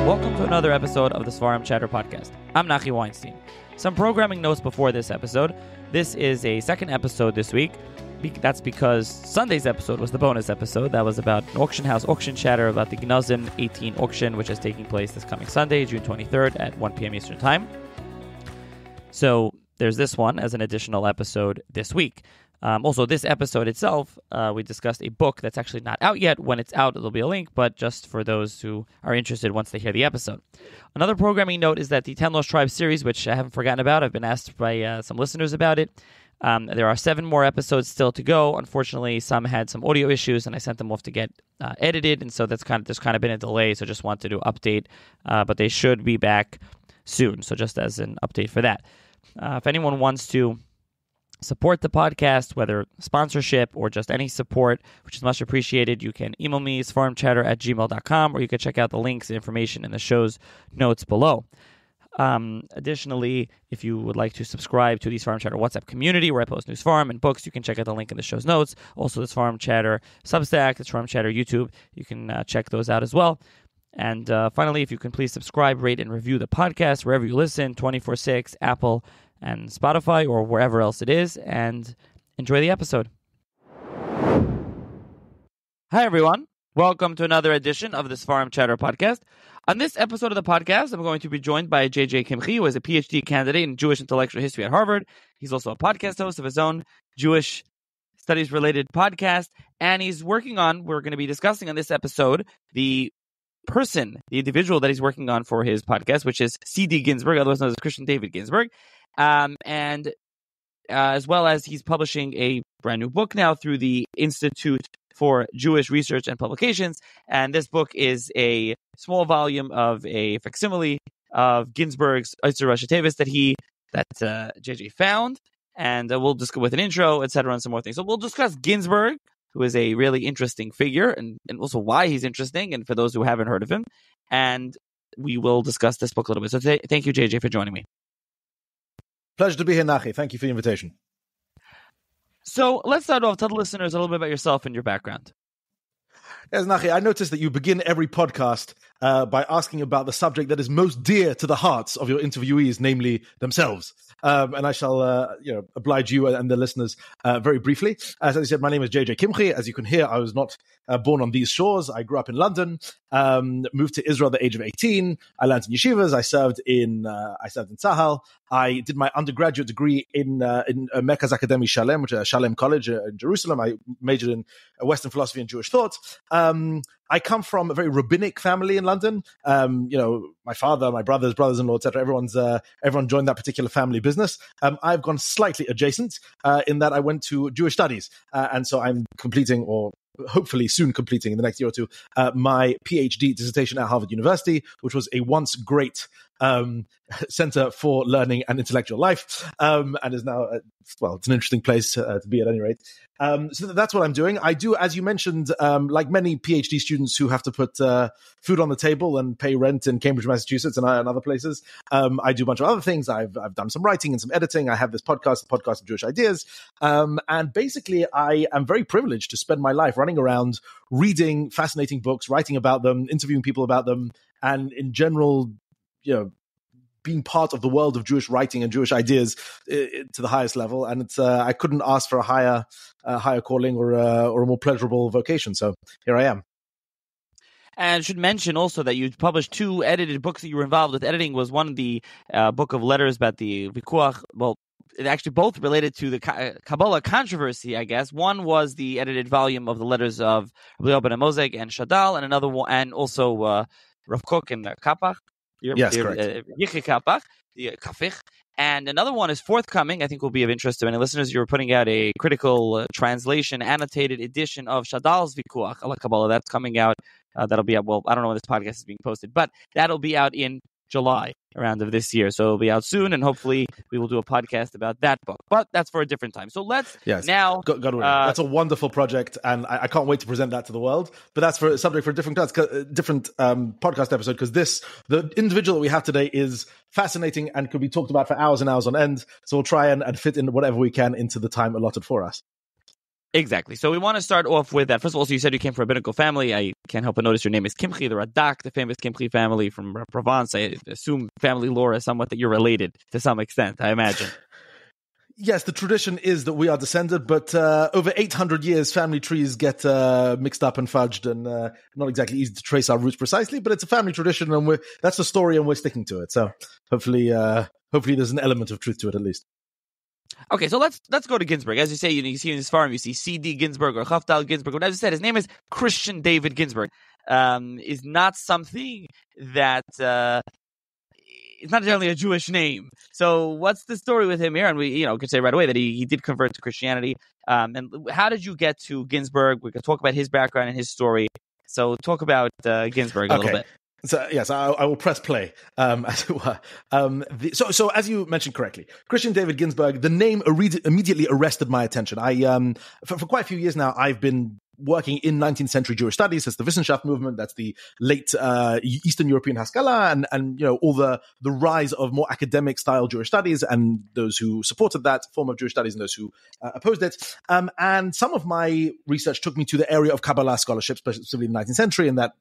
Welcome to another episode of the Svarim Chatter podcast. I'm Nachi Weinstein. Some programming notes before this episode. This is a second episode this week. That's because Sunday's episode was the bonus episode. That was about an auction house auction chatter about the Gnozim 18 auction, which is taking place this coming Sunday, June 23rd at 1 p.m. Eastern Time. So there's this one as an additional episode this week. Also, this episode itself, we discussed a book that's actually not out yet. When it's out, there'll be a link, but just for those who are interested once they hear the episode. Another programming note is that the 10 Lost Tribes series, which I haven't forgotten about, I've been asked by some listeners about it. There are 7 more episodes still to go. Unfortunately, some had some audio issues, and I sent them off to get edited, and so there's kind of been a delay, so just wanted to update. But they should be back soon, so just as an update for that. If anyone wants to support the podcast, whether sponsorship or just any support, which is much appreciated, you can email me, svarimchatter@gmail.com, or you can check out the links and information in the show's notes below. Additionally, if you would like to subscribe to the Svarim Chatter WhatsApp community, where I post news, Svarim, and books, you can check out the link in the show's notes. Also, the Svarim Chatter Substack, the Svarim Chatter YouTube, you can check those out as well. And finally, if you can please subscribe, rate, and review the podcast wherever you listen, 24/6, Apple and Spotify, or wherever else it is, and enjoy the episode. Hi, everyone. Welcome to another edition of the Svarim Chatter podcast. On this episode of the podcast, I'm going to be joined by Kimche, who is a PhD candidate in Jewish intellectual history at Harvard. He's also a podcast host of his own Jewish studies-related podcast, and he's working on, we're going to be discussing on this episode, the individual that he's working on for his podcast, which is C.D. Ginsburg, otherwise known as Christian David Ginsburg. And as well as he's publishing a brand new book now through the Institute for Jewish Research and Publications. And this book is a small volume of a facsimile of Ginsburg's Otzar Roshei Teivot that JJ found. And we'll just go with an intro, etc., and some more things. So we'll discuss Ginsburg, who is a really interesting figure, and also why he's interesting, and for those who haven't heard of him. And we will discuss this book a little bit. So thank you, JJ, for joining me. Pleasure to be here, Nachi. Thank you for the invitation. So let's start off. Tell the listeners a little bit about yourself and your background. Yes, Nachi, I noticed that you begin every podcast by asking about the subject that is most dear to the hearts of your interviewees, namely themselves. And I shall oblige you and the listeners very briefly. As I said, my name is JJ Kimche. As you can hear, I was not born on these shores. I grew up in London, moved to Israel at the age of 18. I learned in yeshivas. I served in Tzahal. I did my undergraduate degree in Mecca's Academy Shalem, which is Shalem College in Jerusalem. I majored in Western philosophy and Jewish thought. I come from a very rabbinic family in London. My father, my brothers-in-law, etc. Everyone joined that particular family business. I've gone slightly adjacent in that I went to Jewish studies, and so I'm completing, or hopefully soon completing in the next year or two, my PhD dissertation at Harvard University, which was a once great center for learning and intellectual life, and is now, it's an interesting place to be at any rate. So that's what I'm doing. I do, as you mentioned, like many PhD students who have to put food on the table and pay rent in Cambridge, Massachusetts, and other places. I do a bunch of other things. I've done some writing and some editing. I have this podcast, the Podcast of Jewish Ideas. And basically, I am very privileged to spend my life running around, reading fascinating books, writing about them, interviewing people about them, and in general, being part of the world of Jewish writing and Jewish ideas to the highest level. And it's I couldn't ask for a higher calling or a more pleasurable vocation. So here I am. And I should mention also that you published 2 edited books that you were involved with. Editing was one of the book of letters about the Vikuach. Well, it actually both related to the Kabbalah controversy, I guess. One was the edited volume of the letters of Rabbi Ben Mosek and Shadal, and another one, and also Rav Kook and Kapach. Yes, correct. The Kafich. And another one is forthcoming. I think will be of interest to many listeners. You're putting out a critical translation, annotated edition of Shadal's Vikuach ala Kabbalah. That's coming out. That'll be out. Well, I don't know when this podcast is being posted, but that'll be out in July around of this year. So it'll be out soon, and hopefully we will do a podcast about that book. But that's for a different time. So let's now... that's a wonderful project, and I can't wait to present that to the world. But that's for a subject for a different podcast episode, because the individual that we have today is fascinating and could be talked about for hours and hours on end. So we'll try and fit in whatever we can into the time allotted for us. Exactly. So we want to start off with that. First of all, so you said you came from a rabbinical family. I can't help but notice your name is Kimche, the Radak, the famous Kimche family from Provence. I assume family lore is somewhat that you're related to some extent, I imagine. Yes, the tradition is that we are descended, but over 800 years, family trees get mixed up and fudged, and not exactly easy to trace our roots precisely, but it's a family tradition, and that's the story, and we're sticking to it. So hopefully there's an element of truth to it at least. Okay, so let's go to Ginsburg. As you say, you see in this farm, you see C.D. Ginsburg or Chaftal Ginsburg. But as you said, his name is Christian David Ginsburg. Is not something that it's not generally a Jewish name. So what's the story with him here? And we, could say right away that he did convert to Christianity. And how did you get to Ginsburg? We could talk about his background and his story. So talk about Ginsburg a little bit. So yes, I will press play, as it were. So as you mentioned correctly, Christian David Ginsburg, the name immediately arrested my attention. For quite a few years now, I've been working in 19th century Jewish studies. That's the Wissenschaft movement. That's the late Eastern European Haskalah, and all the rise of more academic style Jewish studies, and those who supported that form of Jewish studies and those who opposed it. And some of my research took me to the area of Kabbalah scholarship, specifically in the 19th century, and that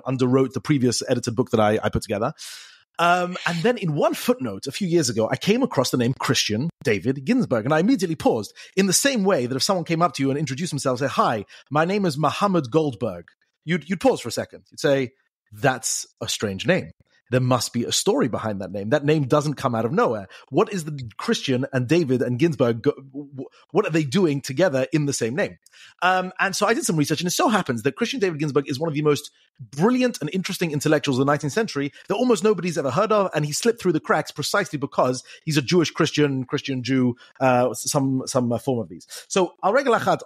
underwrote the previous edited book that I put together. And then in one footnote a few years ago, I came across the name Christian David Ginsburg, and I immediately paused in the same way that if someone came up to you and introduced themselves, say, "Hi, my name is Mohammed Goldberg," you'd pause for a second. You'd say, "That's a strange name. There must be a story behind that name. That name doesn't come out of nowhere. What is the Christian and David and Ginsburg? What are they doing together in the same name?" And so I did some research, and it so happens that Christian David Ginsburg is one of the most brilliant and interesting intellectuals of the 19th century that almost nobody's ever heard of, and he slipped through the cracks precisely because he's a Jewish Christian Jew, some form of these. So Al Regel Achat,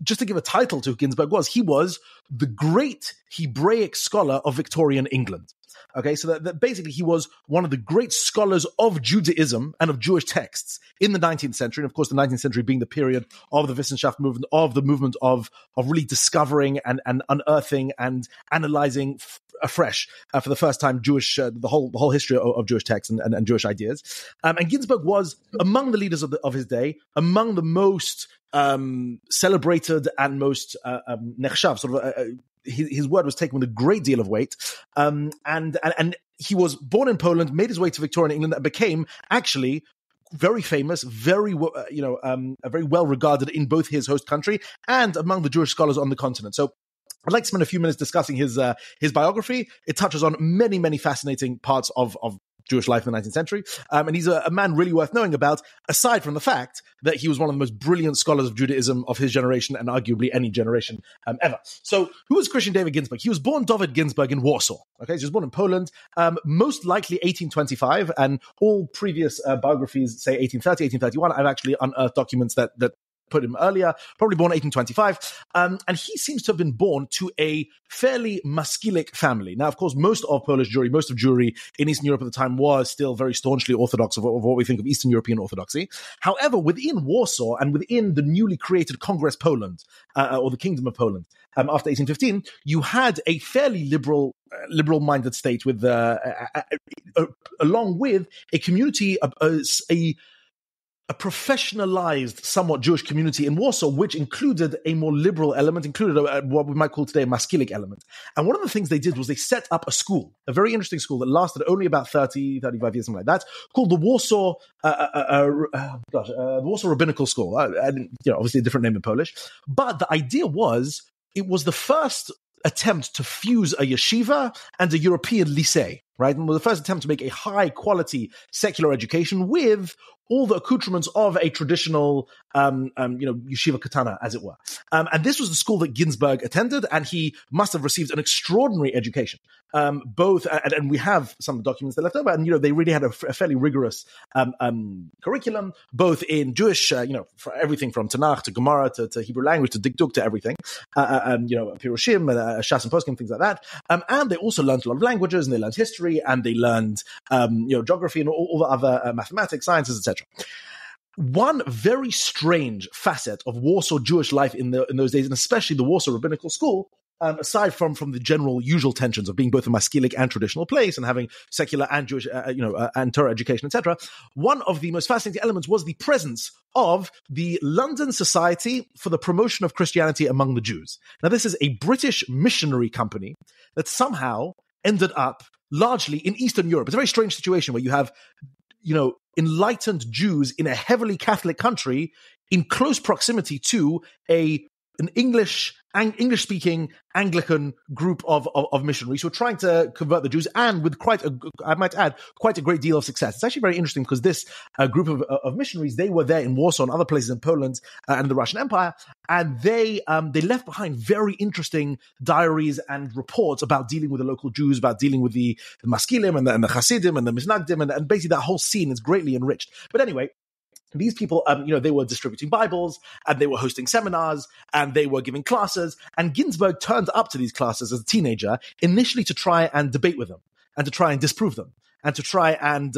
just to give a title to who Ginsburg was, he was the great Hebraic scholar of Victorian England. Okay, so that basically he was one of the great scholars of Judaism and of Jewish texts in the 19th century. And of course, the 19th century being the period of the Wissenschaft movement, of the movement of really discovering and unearthing and analyzing afresh for the first time Jewish, the whole history of Jewish texts and Jewish ideas. And Ginsburg was among the leaders of his day, among the most celebrated and most nechshav, sort of his word was taken with a great deal of weight. And he was born in Poland, made his way to Victorian England, and became actually very famous, very well regarded in both his host country and among the Jewish scholars on the continent. So I'd like to spend a few minutes discussing his biography. It touches on many, many fascinating parts of Jewish life in the 19th century. And he's a man really worth knowing about, aside from the fact that he was one of the most brilliant scholars of Judaism of his generation and arguably any generation ever. So who was Christian David Ginsburg? He was born David Ginsburg in Warsaw. Okay, so he was born in Poland, most likely 1825, and all previous biographies say 1830, 1831. I've actually unearthed documents that put him earlier, probably born 1825. And he seems to have been born to a fairly maskilic family. Now, of course, most of Jewry in Eastern Europe at the time was still very staunchly Orthodox of what we think of Eastern European Orthodoxy. However, within Warsaw and within the newly created Congress Poland, or the Kingdom of Poland, after 1815, you had a fairly liberal-minded state with, along with a community, a professionalized, somewhat Jewish community in Warsaw, which included a more liberal element, included what we might call today a maskilic element. And one of the things they did was they set up a school, a very interesting school that lasted only about 35 years, something like that, called the Warsaw, the Warsaw Rabbinical School. Obviously a different name in Polish. But the idea was, it was the first attempt to fuse a yeshiva and a European lycée, right? And was the first attempt to make a high-quality secular education with all the accoutrements of a traditional, yeshiva katana, as it were. And this was the school that Ginsburg attended, and he must have received an extraordinary education. And we have some documents that left over, and they really had a fairly rigorous curriculum, both in Jewish, for everything from Tanakh to Gemara to Hebrew language to Dikduk to everything, Pirushim, Shas and Poskim, things like that. And they also learned a lot of languages, and they learned history, and they learned geography and all the other mathematics, sciences, etc. One very strange facet of Warsaw Jewish life in those days, and especially the Warsaw Rabbinical School, aside from the general usual tensions of being both a maskilic and traditional place and having secular and Jewish, and Torah education, etc., one of the most fascinating elements was the presence of the London Society for the Promotion of Christianity Among the Jews. Now, this is a British missionary company that somehow ended up largely in Eastern Europe. It's a very strange situation where you have, enlightened Jews in a heavily Catholic country in close proximity to an English-speaking Anglican group of missionaries who are trying to convert the Jews, and with quite a great deal of success. It's actually very interesting because this group of missionaries, they were there in Warsaw and other places in Poland and the Russian Empire, and they left behind very interesting diaries and reports about dealing with the local Jews, about dealing with the Maskilim and the Hasidim and the Misnagdim, and basically that whole scene is greatly enriched. But anyway, these people, they were distributing Bibles, and they were hosting seminars, and they were giving classes. And Ginsburg turned up to these classes as a teenager, initially to try and debate with them, and to try and disprove them, and to try and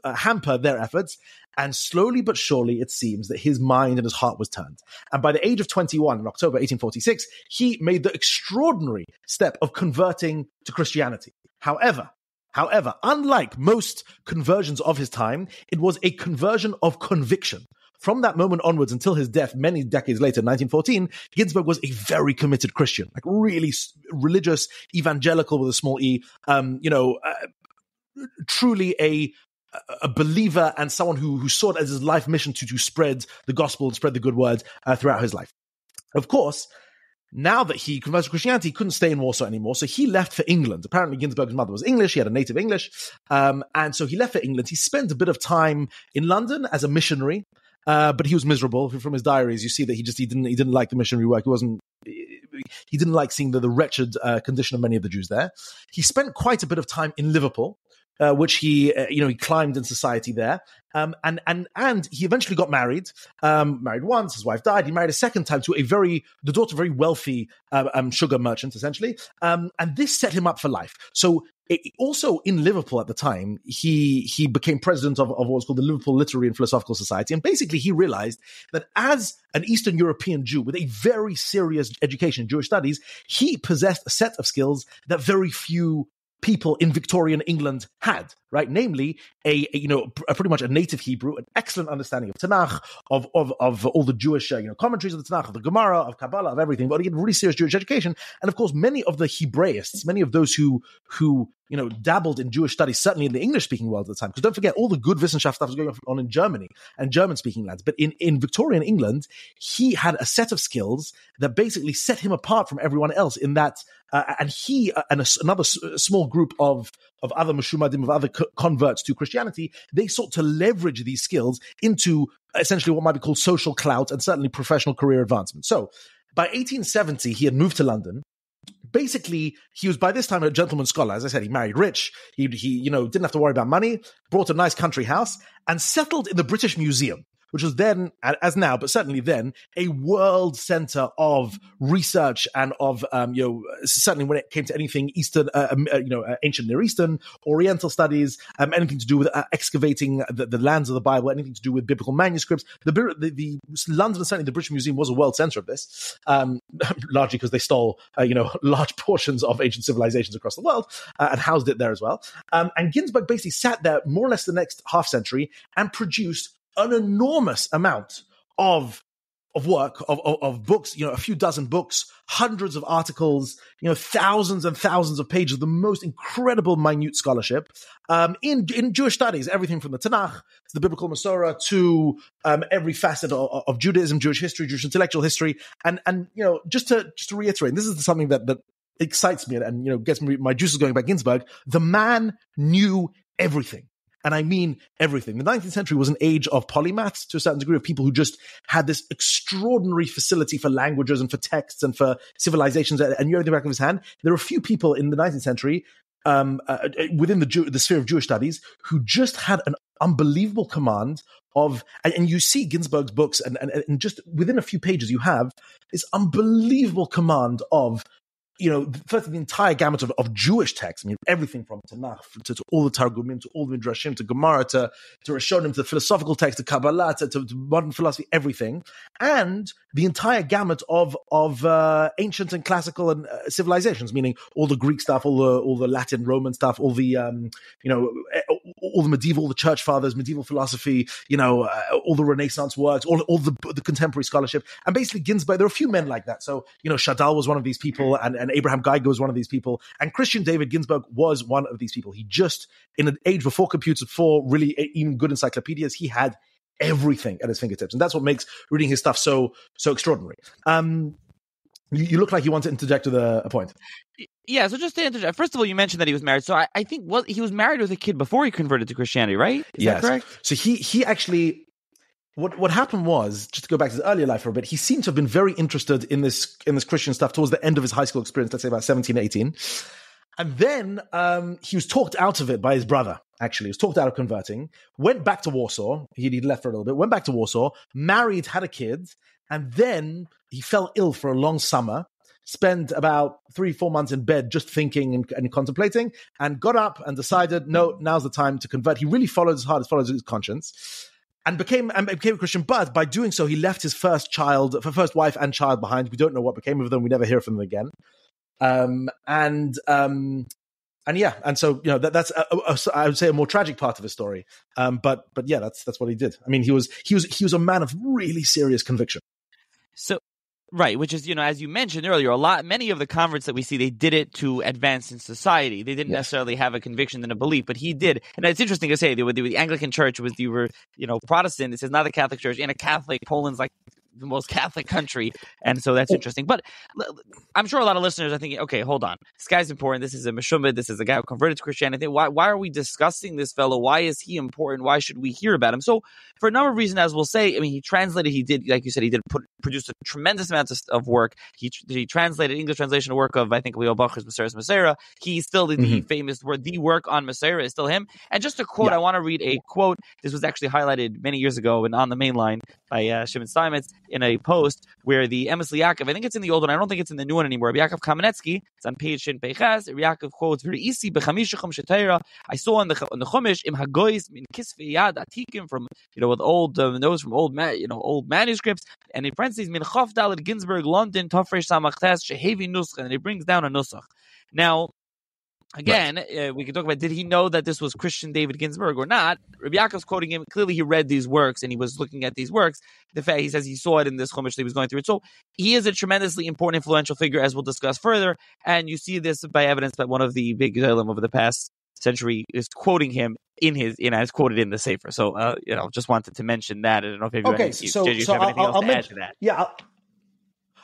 hamper their efforts. And slowly but surely, it seems that his mind and his heart was turned. And by the age of 21, in October 1846, he made the extraordinary step of converting to Christianity. However, unlike most conversions of his time, it was a conversion of conviction. From that moment onwards until his death many decades later, 1914, Ginsburg was a very committed Christian, like really religious, evangelical with a small e, truly a believer and someone who saw it as his life mission to spread the gospel and spread the good word throughout his life. Of course, now that he converted to Christianity, he couldn't stay in Warsaw anymore, so he left for England. Apparently, Ginsburg's mother was English; he had a native English, and so he left for England. He spent a bit of time in London as a missionary, but he was miserable. From his diaries, you see that he didn't like the missionary work. He didn't like seeing the wretched condition of many of the Jews there. He spent quite a bit of time in Liverpool, which he climbed in society there. And he eventually got married once, his wife died. He married a second time to the daughter of a very wealthy sugar merchant, essentially. And this set him up for life. So also in Liverpool at the time, he became president of what was called the Liverpool Literary and Philosophical Society. And basically he realized that as an Eastern European Jew with a very serious education in Jewish studies, he possessed a set of skills that very few people in Victorian England had, right? Namely, a pretty much a native Hebrew, an excellent understanding of Tanakh, of all the Jewish commentaries of the Tanakh, of the Gemara, of Kabbalah, of everything. But he had really serious Jewish education, and of course, many of the Hebraists, many of those who dabbled in Jewish studies, certainly in the English-speaking world at the time. Because don't forget, all the good Wissenschaft stuff was going on in Germany and German-speaking lands. But in Victorian England, he had a set of skills that basically set him apart from everyone else in that. And he and another small group of other Meshumadim, of other converts to Christianity, they sought to leverage these skills into essentially what might be called social clout and certainly professional career advancement. So by 1870, he had moved to London. Basically, he was by this time a gentleman scholar. As I said, he married rich. He didn't have to worry about money, bought a nice country house, and settled in the British Museum, which was then, as now, but certainly then, a world center of research and of, certainly when it came to anything Eastern, ancient Near Eastern, Oriental studies, anything to do with excavating the lands of the Bible, anything to do with biblical manuscripts. The London, certainly the British Museum, was a world center of this, largely because they stole, large portions of ancient civilizations across the world and housed it there as well. And Ginsburg basically sat there more or less the next half century and produced an enormous amount of work, of books, a few dozen books, hundreds of articles, thousands and thousands of pages of the most incredible minute scholarship in Jewish studies, everything from the Tanakh to the biblical Masorah to every facet of Judaism, Jewish history, Jewish intellectual history. And just to reiterate, this is something that excites me and gets my juices going about Ginsburg. The man knew everything. And I mean everything. The 19th century was an age of polymaths to a certain degree, of people who just had this extraordinary facility for languages and for texts and for civilizations, and you know the back of his hand. There are a few people in the 19th century within the sphere of Jewish studies who just had an unbelievable command of, and you see Ginsburg's books, and just within a few pages you have this unbelievable command of first the entire gamut of Jewish texts. I mean, everything from Tanakh to all the Targumim, to all the Midrashim, to Gemara, to Rishonim, to philosophical texts, to Kabbalah, to modern philosophy, everything. And the entire gamut of ancient and classical and civilizations, meaning all the Greek stuff, all the Latin, Roman stuff, all the, all the medieval, all the church fathers, medieval philosophy, all the Renaissance works, all the contemporary scholarship. And basically Ginsburg, there are a few men like that. So, Shadal was one of these people, and Abraham Geiger was one of these people, and Christian David Ginsburg was one of these people. He just, in an age before computers, before really even good encyclopedias, he had everything at his fingertips. And that's what makes reading his stuff so extraordinary. You look like you want to interject with a point. Yeah, so just to interject, first of all, you mentioned that he was married. So I think he was married with a kid before he converted to Christianity, right? Is that correct? So he actually... What happened was, just to go back to his earlier life for a bit, he seemed to have been very interested in this Christian stuff towards the end of his high school experience, let's say about 17, 18. And then he was talked out of it by his brother, actually. He was talked out of converting, went back to Warsaw. He'd left for a little bit, went back to Warsaw, married, had a kid, and then he fell ill for a long summer, spent about 3-4 months in bed just thinking and contemplating, and got up and decided, no, now's the time to convert. He really followed his heart, followed his conscience. And became a Christian, but by doing so, he left his first wife and child behind. We don't know what became of them. We never hear from them again. And so that's I would say a more tragic part of his story. But yeah, that's what he did. I mean, he was a man of really serious conviction. So. Right, which is, as you mentioned earlier, many of the converts that we see, they did it to advance in society. They didn't necessarily have a conviction and a belief, but he did. And it's interesting to say, the Anglican Church was, Protestant. It says not the Catholic Church. In a Catholic, Poland's like the most Catholic country, and so that's interesting. But I'm sure a lot of listeners are thinking, okay, hold on, this guy's important. This is a Meshumad. This is a guy who converted to Christianity. Why are we discussing this fellow? Why is he important? Why should we hear about him? So for a number of reasons, as we'll say, I mean, he did, like you said, produce a tremendous amount of work. He translated English translation of work of, I think, Leo Bacher's Masorah. He's still the famous word, the work on Masorah is still him. And just a quote, I want to read a quote. This was actually highlighted many years ago and on the main line by Shimon Steinmetz in a post where the Emes Yaakov, I think it's in the old one, I don't think it's in the new one anymore, Yaakov Kamenetsky, it's on page Shin Peiches, Yaakov quotes, V're'isi b'chamishacham shetayra, I saw in the Chumash, im hagoyis min kisvei yad atikim, from, with old notes from old manuscripts, and in parentheses, min chof daled Ginsburg, London, Tofresh Samachtes, shehevi nusach, and it brings down a nusach. Now, again, we can talk about, did he know that this was Christian David Ginsburg or not? Rabbi Yaakov's quoting him. Clearly, he read these works and he was looking at these works. The fact he says he saw it in this Chumash that he was going through it. So he is a tremendously important, influential figure, as we'll discuss further. And you see this by evidence that one of the big Gedolim over the past century is quoting him as quoted in the Sefer. So, just wanted to mention that. I don't know if you have anything else to add to that. Yeah.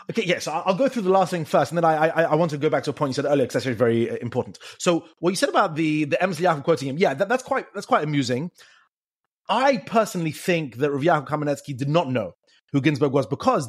Okay, yeah, so I'll go through the last thing first, and then I want to go back to a point you said earlier, because that's very important. So what you said about the Emes Yaakov quoting him, yeah, that's quite amusing. I personally think that Rav Yaakov Kamenetsky did not know who Ginsburg was, because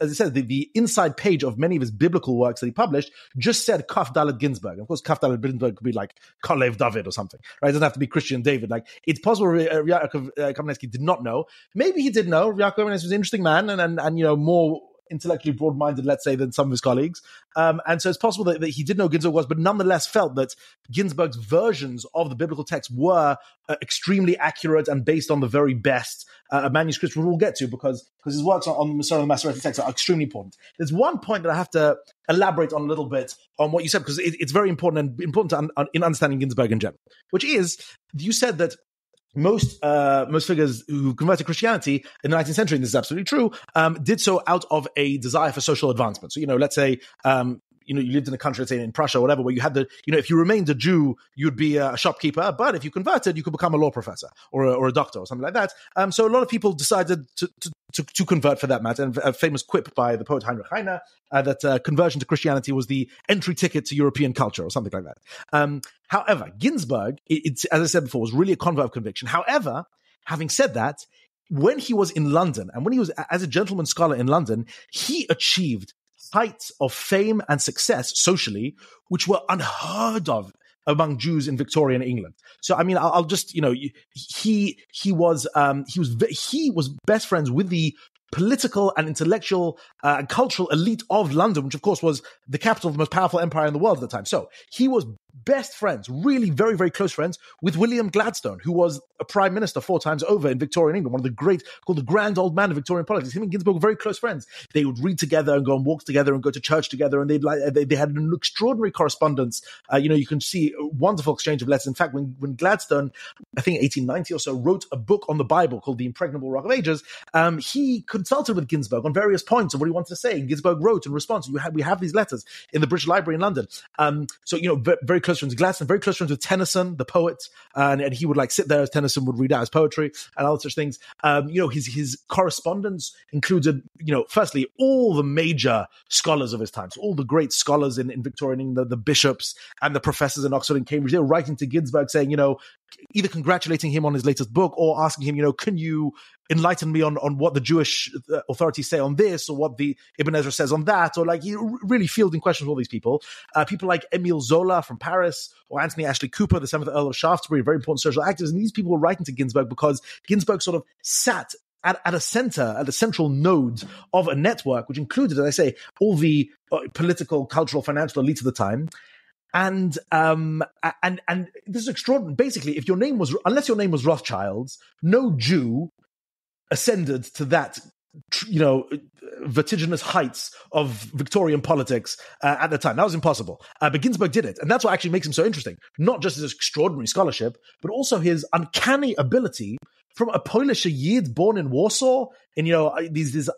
as I said, the inside page of many of his biblical works that he published just said Kaf Dalet Ginsburg. Of course, Kaf Dalet Ginsburg could be like Kalev David or something, right? It doesn't have to be Christian David. Like, it's possible Rav Yaakov Kamenetsky did not know. Maybe he did know. Rav Yaakov Kamenetsky was an interesting man and more intellectually broad-minded, let's say, than some of his colleagues. And so it's possible that he did know who Ginsburg was, but nonetheless felt that Ginsburg's versions of the biblical text were extremely accurate and based on the very best manuscripts, which we'll get to, because his works on Masorah and the Masoretic text are extremely important. There's one point that I have to elaborate on a little bit on what you said, because it's very important in understanding Ginsburg in general, which is, you said that most figures who converted to Christianity in the 19th century, and this is absolutely true, did so out of a desire for social advancement. So, let's say, you lived in a country, let's say in Prussia or whatever, where you had if you remained a Jew, you'd be a shopkeeper, but if you converted, you could become a law professor or a doctor or something like that. So a lot of people decided to convert for that matter. And a famous quip by the poet Heinrich Heine, that conversion to Christianity was the entry ticket to European culture or something like that. However, Ginsburg, it's, as I said before, was really a convert of conviction. However, having said that, when he was in London, and when he was as a gentleman scholar in London, he achieved heights of fame and success socially, which were unheard of among Jews in Victorian England. So, I mean, I'll just, he was best friends with the political and intellectual and cultural elite of London, which of course was the capital of the most powerful empire in the world at the time. So he was best friends, really very, very close friends with William Gladstone, who was a prime minister 4 times over in Victorian England, one of the great, called the grand old man of Victorian politics. Him and Ginsburg were very close friends. They would read together and go on walks together and go to church together, and they had an extraordinary correspondence. You can see a wonderful exchange of letters. In fact, when Gladstone, I think 1890 or so, wrote a book on the Bible called The Impregnable Rock of Ages, he consulted with Ginsburg on various points of what he wanted to say. And Ginsburg wrote in response. We have these letters in the British Library in London. Very close friends with Gladstone, very close friends with Tennyson, the poet, and he would sit there as Tennyson would read out his poetry and other such things. His correspondence included, firstly, all the major scholars of his time, so all the great scholars in Victorian England, the bishops and the professors in Oxford and Cambridge. They were writing to Ginsburg saying, either congratulating him on his latest book or asking him, can you enlighten me on what the Jewish authorities say on this, or what the Ibn Ezra says on that, or really fielding questions with all these people. People like Émile Zola from Paris, or Anthony Ashley Cooper, the 7th Earl of Shaftesbury, very important social activists. And these people were writing to Ginsburg because Ginsburg sort of sat at a central node of a network, which included, as I say, all the political, cultural, financial elites of the time. And this is extraordinary. Basically, unless your name was Rothschilds, no Jew ascended to that, vertiginous heights of Victorian politics at the time. That was impossible. But Ginsburg did it. And that's what actually makes him so interesting. Not just his extraordinary scholarship, but also his uncanny ability from a Polish Yid born in Warsaw in, these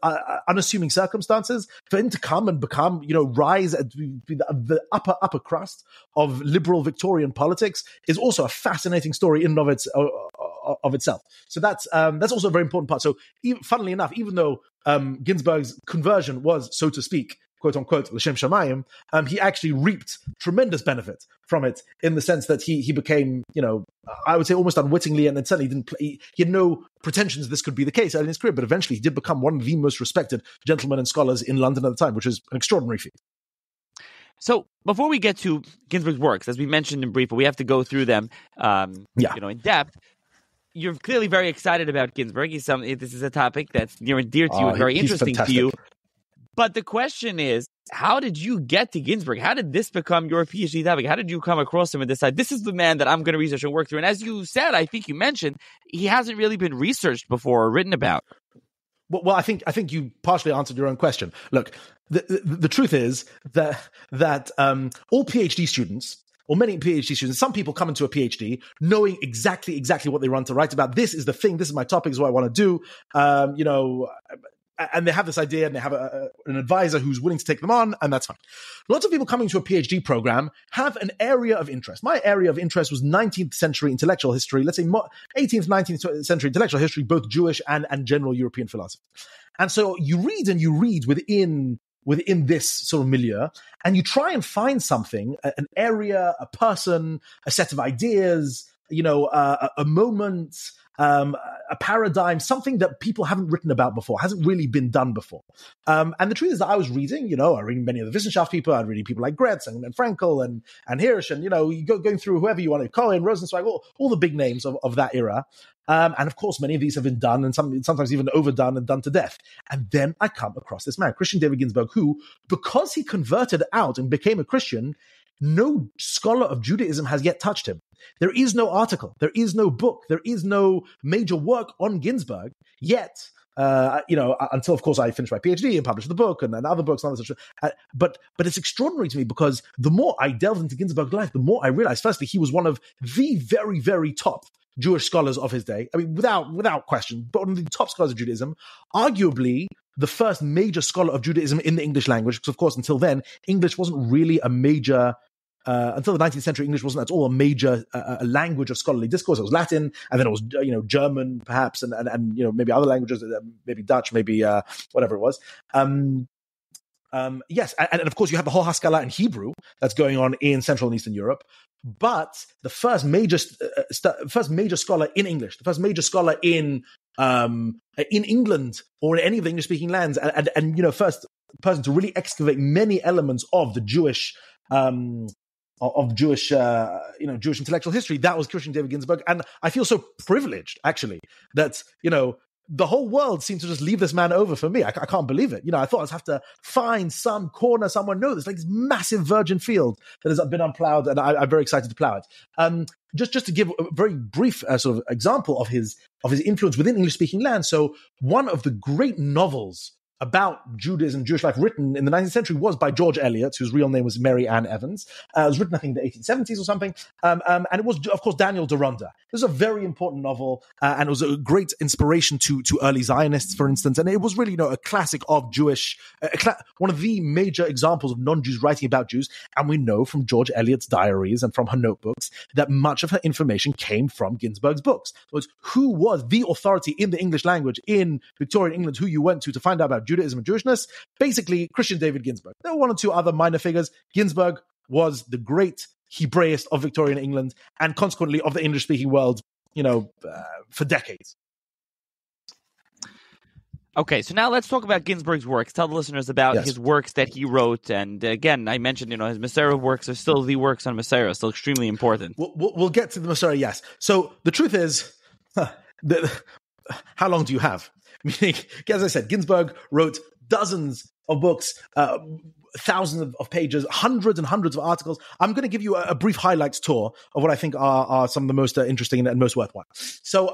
unassuming circumstances, for him to come and become, rise at the upper crust of liberal Victorian politics is also a fascinating story in and of itself. So that's also a very important part. So funnily enough, even though Ginsburg's conversion was, so to speak, quote unquote, l'shem shamayim, he actually reaped tremendous benefit from it, in the sense that he became, I would say almost unwittingly, and then certainly he had no pretensions this could be the case early in his career, but eventually he did become one of the most respected gentlemen and scholars in London at the time, which is an extraordinary feat. So before we get to Ginsburg's works, as we mentioned in brief, but we have to go through them, in depth. You're clearly very excited about Ginsburg. This is a topic that's near and dear to you and very interesting to you. But the question is, how did you get to Ginsburg? How did this become your PhD topic? How did you come across him and decide, this is the man that I'm going to research and work through? And as you said, I think you mentioned, he hasn't really been researched before or written about. Well, I think you partially answered your own question. Look, the truth is that all PhD students, or many PhD students, some people come into a PhD knowing exactly what they want to write about. This is the thing. This is my topic. This is what I want to do. And they have this idea, and they have an advisor who's willing to take them on, and that's fine. Lots of people coming to a PhD program have an area of interest. My area of interest was 19th century intellectual history, let's say 18th, 19th century intellectual history, both Jewish and general European philosophy. And so you read within this sort of milieu, and you try and find something, an area, a person, a set of ideas, a moment, a paradigm, something that people haven't written about before, hasn't really been done before. And the truth is that I was reading, I read many of the Wissenschaft people, I'd read people like Gretz and Frankel and Hirsch, and, you going through whoever you want, Cohen, Rosenzweig, all the big names of that era. And of course, many of these have been done and sometimes even overdone and done to death. And then I come across this man, Christian David Ginsburg, who, because he converted out and became a Christian, no scholar of Judaism has yet touched him. There is no article, there is no book, there is no major work on Ginsburg yet. Until of course I finished my PhD and published the book and other books and other such. But it's extraordinary to me, because the more I delved into Ginsburg's life, the more I realized, firstly, he was one of the very, very top Jewish scholars of his day. I mean, without question, but one of the top scholars of Judaism, arguably the first major scholar of Judaism in the English language, because of course until then English wasn't really a major. Until the 19th century, English wasn't at all a major language of scholarly discourse. It was Latin, and then it was German, perhaps, and maybe other languages, maybe Dutch, maybe whatever it was. Yes, and of course you have the whole Haskalah in Hebrew that's going on in Central and Eastern Europe. But the first major scholar in English, the first major scholar in England or in any of the English-speaking lands, and first person to really excavate many elements of the Jewish. Jewish intellectual history, that was Christian David Ginsburg. And I feel so privileged, actually, that, the whole world seemed to just leave this man over for me. I can't believe it. I thought I'd have to find some corner somewhere. No, there's like this massive virgin field that has been unplowed, and I'm very excited to plow it. Just to give a very brief sort of example of his influence within English-speaking land. So one of the great novels about Judaism, Jewish life written in the 19th century was by George Eliot, whose real name was Mary Ann Evans. It was written, I think, in the 1870s or something. And it was, of course, Daniel Deronda. This is a very important novel, and it was a great inspiration to early Zionists, for instance. And it was really, a classic of Jewish, one of the major examples of non-Jews writing about Jews. And we know from George Eliot's diaries and from her notebooks that much of her information came from Ginsburg's books. So it's who was the authority in the English language in Victorian England, who you went to find out about Judaism and Jewishness, basically Christian David Ginsburg. There were one or two other minor figures. Ginsburg was the great Hebraist of Victorian England and consequently of the English-speaking world, for decades. Okay, so now let's talk about Ginsburg's works. Tell the listeners about his works that he wrote. And again, I mentioned, his Masorah works are still the works on Masorah, still extremely important. We'll get to the Masorah, yes. So the truth is, how long do you have? Meaning, as I said, Ginsburg wrote dozens of books, thousands of pages, hundreds and hundreds of articles. I'm going to give you a brief highlights tour of what I think are some of the most interesting and most worthwhile. So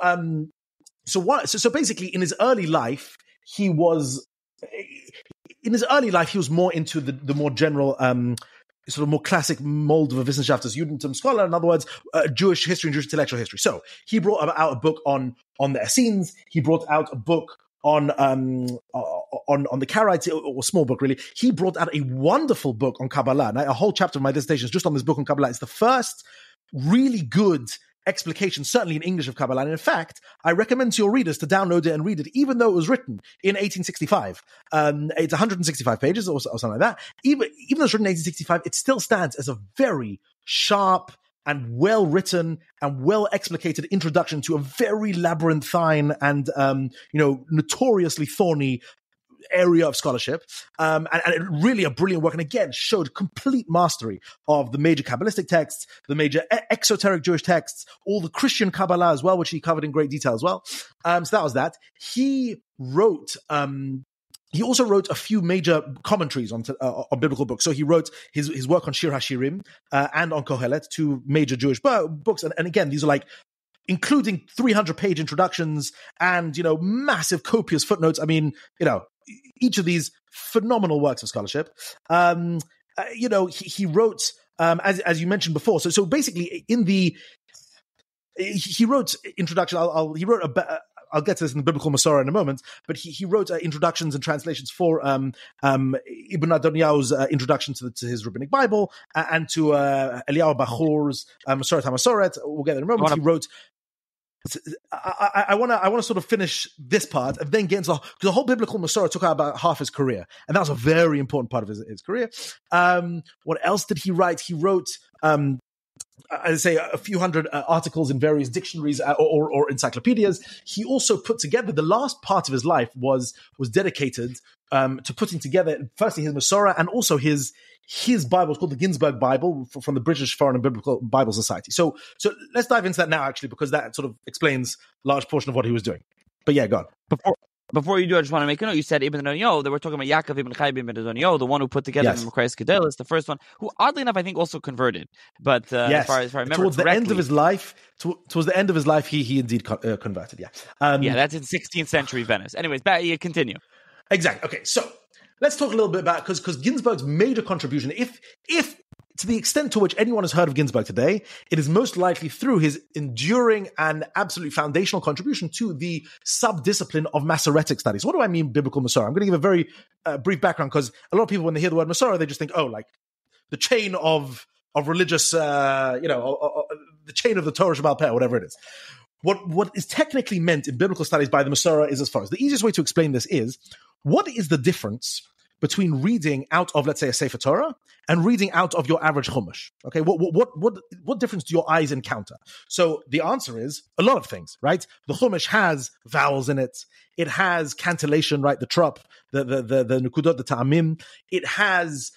basically, in his early life, he was more into the more general, sort of more classic mold of a Wissenschaftes Judentum scholar. In other words, Jewish history and Jewish intellectual history. So he brought out a book on the Essenes. He brought out a book on the Karaites, or a small book really. He brought out a wonderful book on Kabbalah. And a whole chapter of my dissertation is just on this book on Kabbalah. It's the first really good explication, certainly in English, of Kabbalah. And in fact, I recommend to your readers to download it and read it, even though it was written in 1865. It's 165 pages or something like that. Even though it's written in 1865, it still stands as a very sharp and well-written and well-explicated introduction to a very labyrinthine and, notoriously thorny area of scholarship, and really a brilliant work, and again showed complete mastery of the major Kabbalistic texts, the major exoteric Jewish texts, all the Christian Kabbalah as well, which he covered in great detail as well. So that was that. He also wrote a few major commentaries on biblical books. So he wrote his work on Shir HaShirim and on Kohelet, two major Jewish books, and again these are like including 300-page introductions and massive copious footnotes. I mean, each of these phenomenal works of scholarship. He wrote, as you mentioned before. So basically, he wrote introduction. I'll get to this in the biblical Masorah in a moment. But he wrote introductions and translations for Ibn Adoniyahu's introduction to his rabbinic Bible and to Eliyahu Bachur's Masorah HaMasoret. We'll get there in a moment. He wrote. I want to sort of finish this part and then get into the whole biblical Masorah took out about half his career, and that was a very important part of his career. What else did he write? He wrote, I'd say, a few hundred articles in various dictionaries or encyclopedias. He also put together, the last part of his life was dedicated to putting together, firstly, his Masorah and also his Bible. It's called the Ginsburg Bible from the British Foreign and Biblical Bible Society. So let's dive into that now, actually, because that sort of explains a large portion of what he was doing. But yeah, go on. Before you do, I just want to make a note. You said Ibn Adoniyahu, that we're talking about Yaakov ibn Chaim ibn Adoniyahu, the one who put together the Mekayis Kedelis, the first one, who oddly enough I think also converted. But as far as I remember, towards the end of his life, he indeed converted. Yeah, that's in 16th century Venice. Anyways, continue. Exactly. Okay, so let's talk a little bit about, because Ginsburg's major contribution, if to the extent to which anyone has heard of Ginsburg today, it is most likely through his enduring and absolutely foundational contribution to the sub-discipline of Masoretic studies. What do I mean biblical Masorah? I'm going to give a very brief background, because a lot of people, when they hear the word Masorah, they just think, like the chain of religious, the chain of the Torah Sheba'al Peh, whatever it is. What is technically meant in biblical studies by the Masorah is as follows. The easiest way to explain this is, what is the difference between reading out of, let's say, a Sefer Torah and reading out of your average Chumash? Okay, what difference do your eyes encounter? So the answer is a lot of things, right? The Chumash has vowels in it. It has cantillation, right? The trop, the nukudot, the ta'amim. It has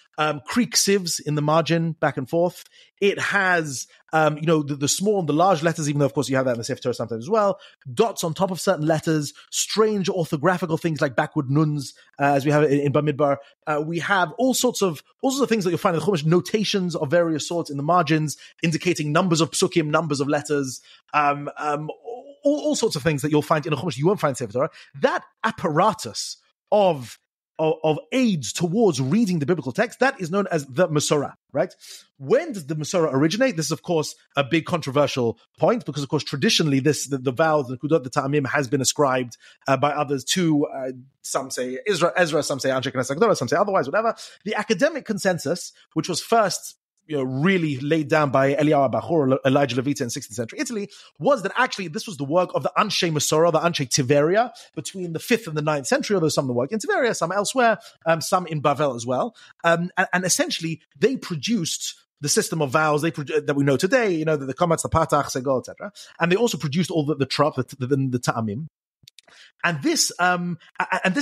creek sieves in the margin, back and forth. It has, the small and the large letters, even though, of course, you have that in the Sefer Torah sometimes as well. Dots on top of certain letters, strange orthographical things like backward nuns, as we have it in Bamidbar. We have all sorts of things that you'll find in the Chumash, notations of various sorts in the margins, indicating numbers of psukim, numbers of letters, all sorts of things that you'll find in a Chumash you won't find in Sefer Torah. That apparatus of aids towards reading the biblical text, that is known as the Masorah, right? When does the Masorah originate? This is, of course, a big controversial point because, of course, traditionally the vowels, the Kudot, the Ta'amim has been ascribed by others to, some say Ezra, some say Anshe Knesset Gedolah, some say otherwise, whatever. The academic consensus, which was first really laid down by Eliyahu Bachor, Elijah Levita in 16th century Italy, was that actually this was the work of the Anshe Masorah, the Anshe Tiberia, between the 5th and the 9th century, although some of the work in Tiberia, some elsewhere, some in Bavel as well. And essentially, they produced the system of vowels that we know today, the Kamatz, the Patach, Segol, etc. And they also produced all the trop, the Ta'amim. And this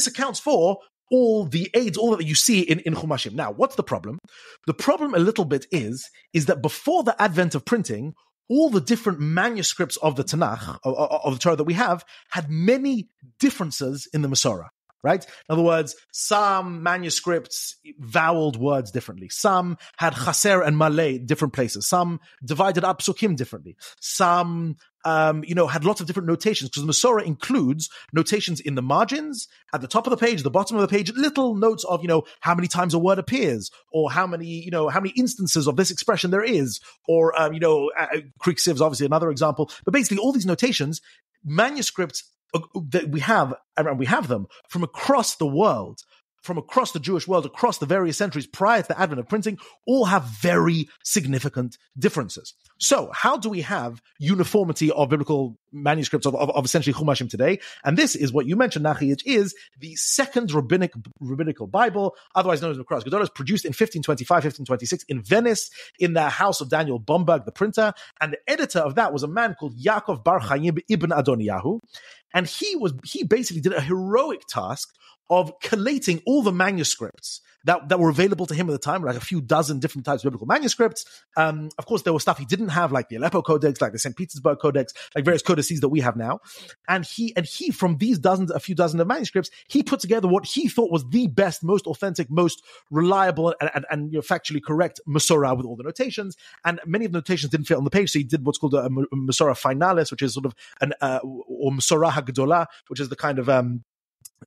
accounts for all the aids, all that you see in Chumashim. Now, what's the problem? The problem a little bit is that before the advent of printing, all the different manuscripts of the Tanakh, of the Torah that we have, had many differences in the Masorah. Right? In other words, some manuscripts voweled words differently. Some had chaser and malay different places. Some divided up psukim differently. Some, had lots of different notations because the Masorah includes notations in the margins, at the top of the page, the bottom of the page, little notes of, how many times a word appears, or how many instances of this expression there is, or, Creek sieves, obviously another example. But basically all these notations, manuscripts that we have, and we have them from across the world, from across the Jewish world, across the various centuries prior to the advent of printing, all have very significant differences. So how do we have uniformity of biblical manuscripts of essentially Chumashim today? And this is what you mentioned, Nachi, which is the second rabbinical Bible, otherwise known as Masorah Gedolah, produced in 1525, 1526 in Venice, in the house of Daniel Bomberg, the printer. And the editor of that was a man called Yaakov Bar Chaim ibn Adoniyahu. And he basically did a heroic task of collating all the manuscripts that were available to him at the time, like a few dozen different types of biblical manuscripts. Of course, there was stuff he didn't have, like the Aleppo Codex, like the St. Petersburg Codex, like various codices that we have now. And he, from these a few dozen of manuscripts, he put together what he thought was the best, most authentic, most reliable, and factually correct Masorah with all the notations. And many of the notations didn't fit on the page, so he did what's called a Masorah Finalis, which is sort of or Masorah HaGedolah, which is the kind of an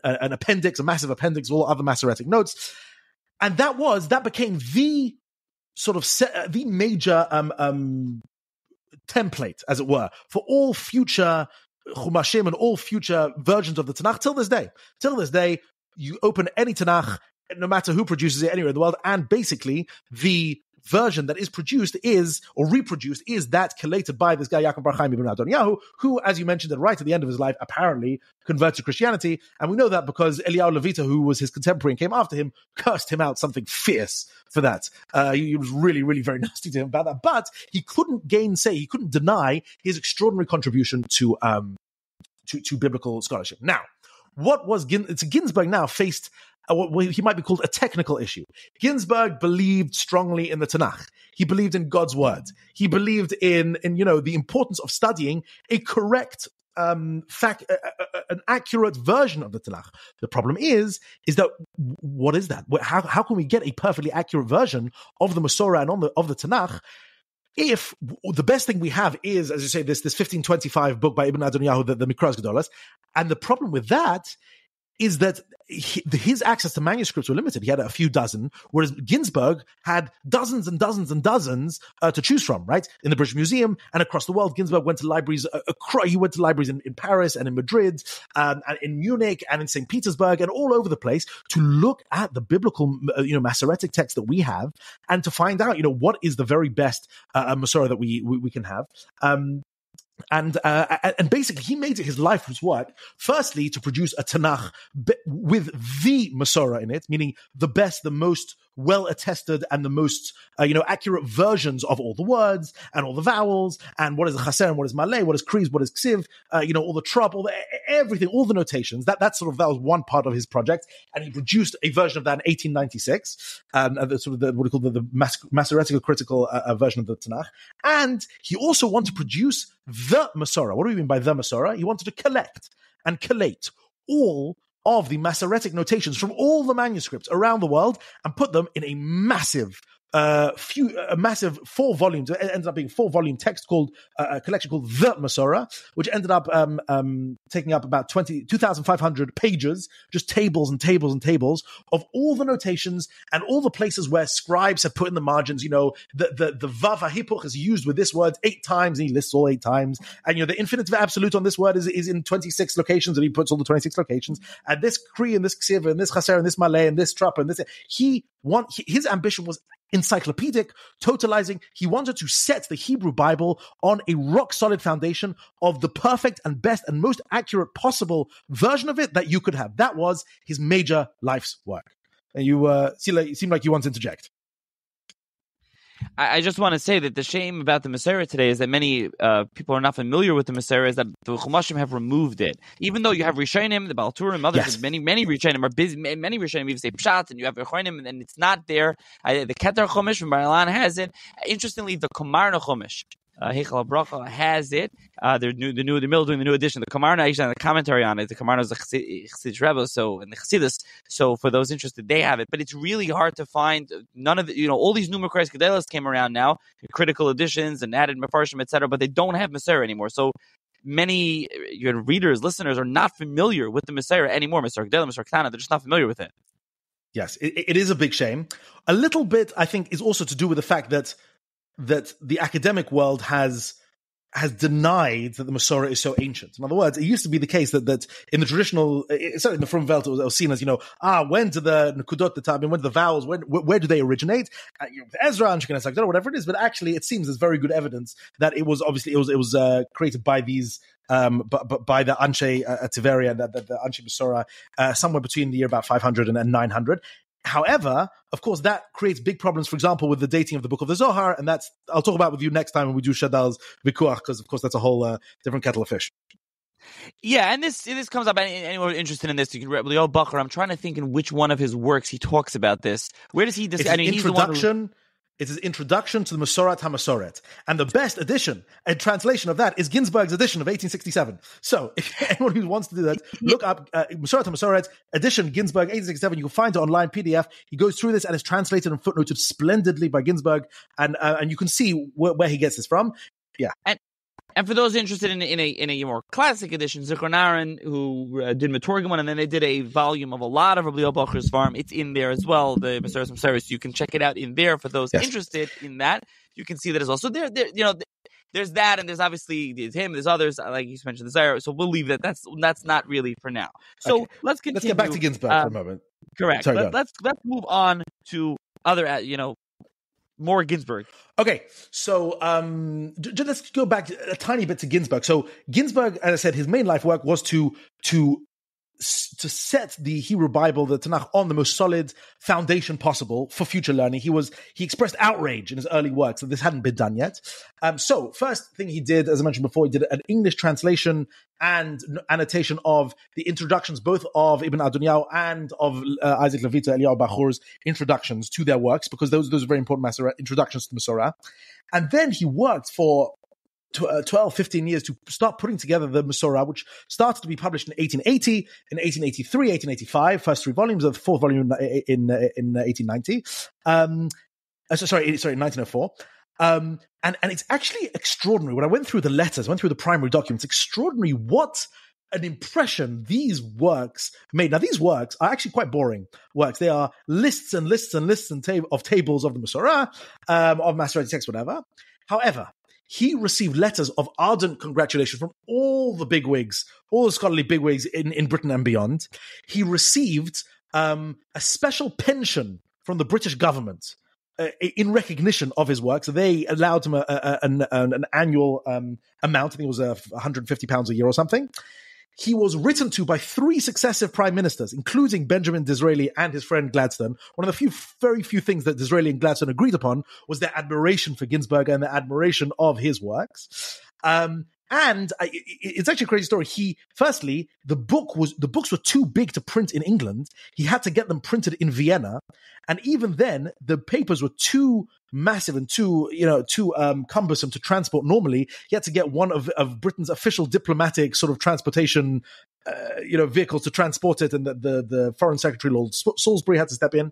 appendix, a massive appendix, all other Masoretic notes. And that became the sort of the major template, as it were, for all future Chumashim and all future versions of the Tanakh till this day. Till this day, you open any Tanakh, no matter who produces it anywhere in the world, and basically the version that is produced reproduced is that collated by this guy Yaakov Bar Chaim ibn Adoniyahu, who, as you mentioned, right at the end of his life, apparently converted to Christianity. And we know that because Eliyahu Levita, who was his contemporary and came after him, cursed him out something fierce for that. He was really, really very nasty to him about that. But he couldn't deny his extraordinary contribution to biblical scholarship. Now, Ginsburg now faced what he might be called a technical issue. Ginsburg believed strongly in the Tanakh. He believed in God's word. He believed in the importance of studying a correct an accurate version of the Tanakh. The problem is that what is that? How can we get a perfectly accurate version of the Masorah and of the Tanakh if the best thing we have is, as you say, this 1525 book by Ibn Adoniyahu, the Masorah Gedolah? And the problem with that is that his access to manuscripts were limited. He had a few dozen, whereas Ginsburg had dozens and dozens and dozens to choose from, right? In the British Museum and across the world, Ginsburg went to libraries. He went to libraries in Paris and in Madrid, and in Munich and in St. Petersburg and all over the place to look at the biblical, Masoretic text that we have and to find out, what is the very best Masorah that we can have. And basically, he made it his life's work, firstly, to produce a Tanakh with the Masorah in it, meaning the best, the most well attested and the most accurate versions of all the words and all the vowels and what is a chaser and what is malay, what is kriz, what is ksiv, all the trop, everything, all the notations. That was one part of his project, and he produced a version of that in 1896, what we call the Masoretical critical version of the Tanakh. And he also wanted to produce the Masorah. What do we mean by the Masorah? He wanted to collect and collate all of the Masoretic notations from all the manuscripts around the world and put them in a massive 4 volumes. It ended up being 4-volume text called a collection called the Masorah, which ended up taking up about 2,500 pages, just tables and tables and tables of all the notations and all the places where scribes have put in the margins. The vav hahipuch is used with this word 8 times, and he lists all 8 times. And the infinitive absolute on this word is in 26 locations, and he puts all the 26 locations. And this kri and this ksiv and this chaser and this malay and this trap and this. His ambition was encyclopedic, totalizing. He wanted to set the Hebrew Bible on a rock-solid foundation of the perfect and best and most accurate possible version of it that you could have. That was his major life's work. And you seem like you want to interject. I just want to say that the shame about the Masorah today is that many people are not familiar with the Masorah, is that the Chumashim have removed it. Even though you have Rishonim, the Baal Turim, others, yes. many Rishonim are busy. Many Rishonim even say Pshat, and you have Rishonim, and it's not there. The Keter Chumash from Bar Ilan has it. Interestingly, the Kamarna Chumash, Heichal HaBracha, has it. They're middle doing the new edition. The Kamarna, actually, the commentary on it. The Kamarna is the Chassidus Rebbe, and the Chassidus. So for those interested, they have it. But it's really hard to find. None of the, all these new Mekores Gedolos came around now, critical editions and added Mefarshim, etc. But they don't have Masorah anymore. So many your readers, listeners, are not familiar with the Masorah anymore. Masorah Gedolah, Masorah Ketana, they're just not familiar with it. Yes, it is a big shame. A little bit, I think, is also to do with the fact that the academic world has denied that the Masorah is so ancient. In other words, it used to be the case that in the traditional, certainly in the Frum Welt, it was seen as, when do the Nekudot, when do the vowels, where do they originate? Ezra and Shekinah Sagdara, whatever it is, but actually it seems there's very good evidence that it was obviously, it was created by these, by the Anshe Tiveria, the Anshe Masorah, somewhere between the year about 500 and 900. However, of course, that creates big problems, for example, with the dating of the Book of the Zohar, and I'll talk about with you next time when we do Shadal's Vikuach, because, of course, that's a whole different kettle of fish. Yeah, and this comes up. Anyone interested in this, you can read Leo Bacher. I'm trying to think in which one of his works he talks about this. Where does he discuss? He's the one It's his introduction to the Masorat HaMasoret. And the best edition, a translation of that, is Ginsburg's edition of 1867. So if anyone who wants to do that, look up Masorat HaMasoret, edition Ginsburg, 1867. You can find it online, PDF. He goes through this and it's translated and footnoted splendidly by Ginsburg. And you can see where he gets this from. Yeah. And for those interested in a more classic edition, Zichron Aaron, who did Matorgim one, and then they did a volume of a lot of Rabbi Bacher's farm. It's in there as well, the Masorah Masorah. So you can check it out in there for those interested in that. You can see that as well. So there's that, and there's obviously him. There's others, like you mentioned, the Zaire. So we'll leave that. That's not really for now. So let's continue. Let's get back to Ginsburg for a moment. Correct. Sorry, let's move on to other more Ginsburg. Okay, so let's go back a tiny bit to Ginsburg. So Ginsburg, as I said, his main life work was to set the Hebrew Bible, the Tanakh, on the most solid foundation possible for future learning. He expressed outrage in his early works that this hadn't been done yet. So first thing he did, as I mentioned before, he did an English translation and annotation of the introductions, both of Ibn Adoniyahu and of Isaac Levita, Eliyahu Bachur's introductions to their works, because those are very important introductions to Masorah. And then he worked for 12, 15 years to start putting together the Masorah, which started to be published in 1880, in 1883, 1885, first 3 volumes, of the 4th volume in 1890. Sorry, 1904. And it's actually extraordinary. When I went through the letters, went through the primary documents, extraordinary what an impression these works made. Now, these works are actually quite boring works. They are lists and lists and lists of tables of the Masorah, of Masoretic text, whatever. However, he received letters of ardent congratulation from all the bigwigs, all the scholarly bigwigs in Britain and beyond. He received a special pension from the British government in recognition of his work. So they allowed him an annual amount. I think it was £150 a year or something. he was written to by 3 successive prime ministers, including Benjamin Disraeli and his friend Gladstone. One of the very few things that Disraeli and Gladstone agreed upon was their admiration for Ginsburg and their admiration of his works. It's actually a crazy story. The books were too big to print in England. He had to get them printed in Vienna, and even then, the papers were too massive and too cumbersome to transport normally. He had to get one of Britain's official diplomatic sort of transportation, vehicles to transport it, and the Foreign Secretary Lord Salisbury had to step in.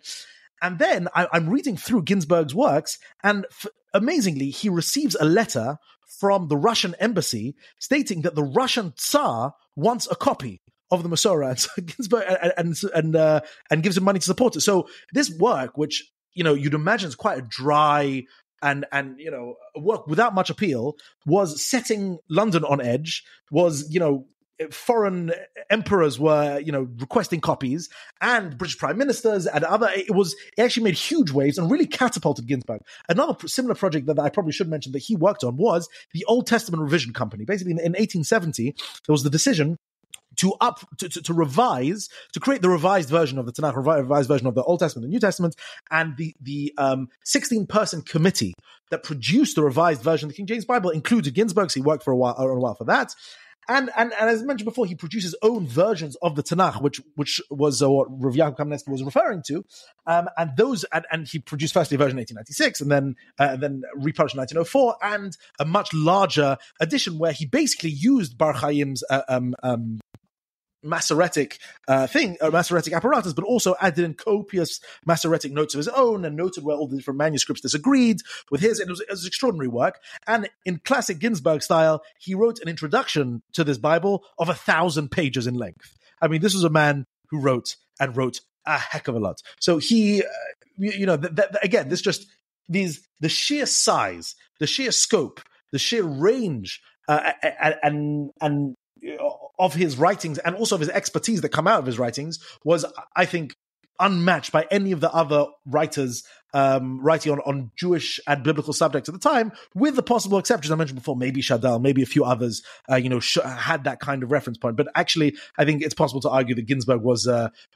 And then I'm reading through Ginsburg's works, and amazingly, he receives a letter from the Russian embassy stating that the Russian Tsar wants a copy of the Masorah, and so Ginsburg and gives him money to support it. So this work, which you'd imagine is quite a dry and a work without much appeal, was setting London on edge. Foreign emperors were, requesting copies, and British prime ministers and it actually made huge waves and really catapulted Ginsburg. Another similar project that I probably should mention that he worked on was the Old Testament Revision Company. Basically, in 1870, there was the decision to create the revised version of the Tanakh, revised version of the Old Testament and New Testament, and the 16-person committee that produced the revised version of the King James Bible included Ginsburg. So he worked for a while for that. And as mentioned before, he produced his own versions of the Tanakh, which was what Rav Yaakov Kamenetsky was referring to. And he produced firstly a version in 1896, and then republished in 1904, and a much larger edition where he basically used Bar Chaim's Masoretic Masoretic apparatus, but also added in copious Masoretic notes of his own and noted where all the different manuscripts disagreed with his. It was extraordinary work. And in classic Ginsburg style, he wrote an introduction to this Bible of 1,000 pages in length. I mean, this was a man who wrote a heck of a lot. So he, again, the sheer size, the sheer scope, the sheer range, and of his writings and also of his expertise that come out of his writings was, I think, unmatched by any of the other writers writing on Jewish and biblical subjects at the time, with the possible exceptions I mentioned before. Maybe Shadal, maybe a few others, had that kind of reference point. But actually, I think it's possible to argue that Ginsburg was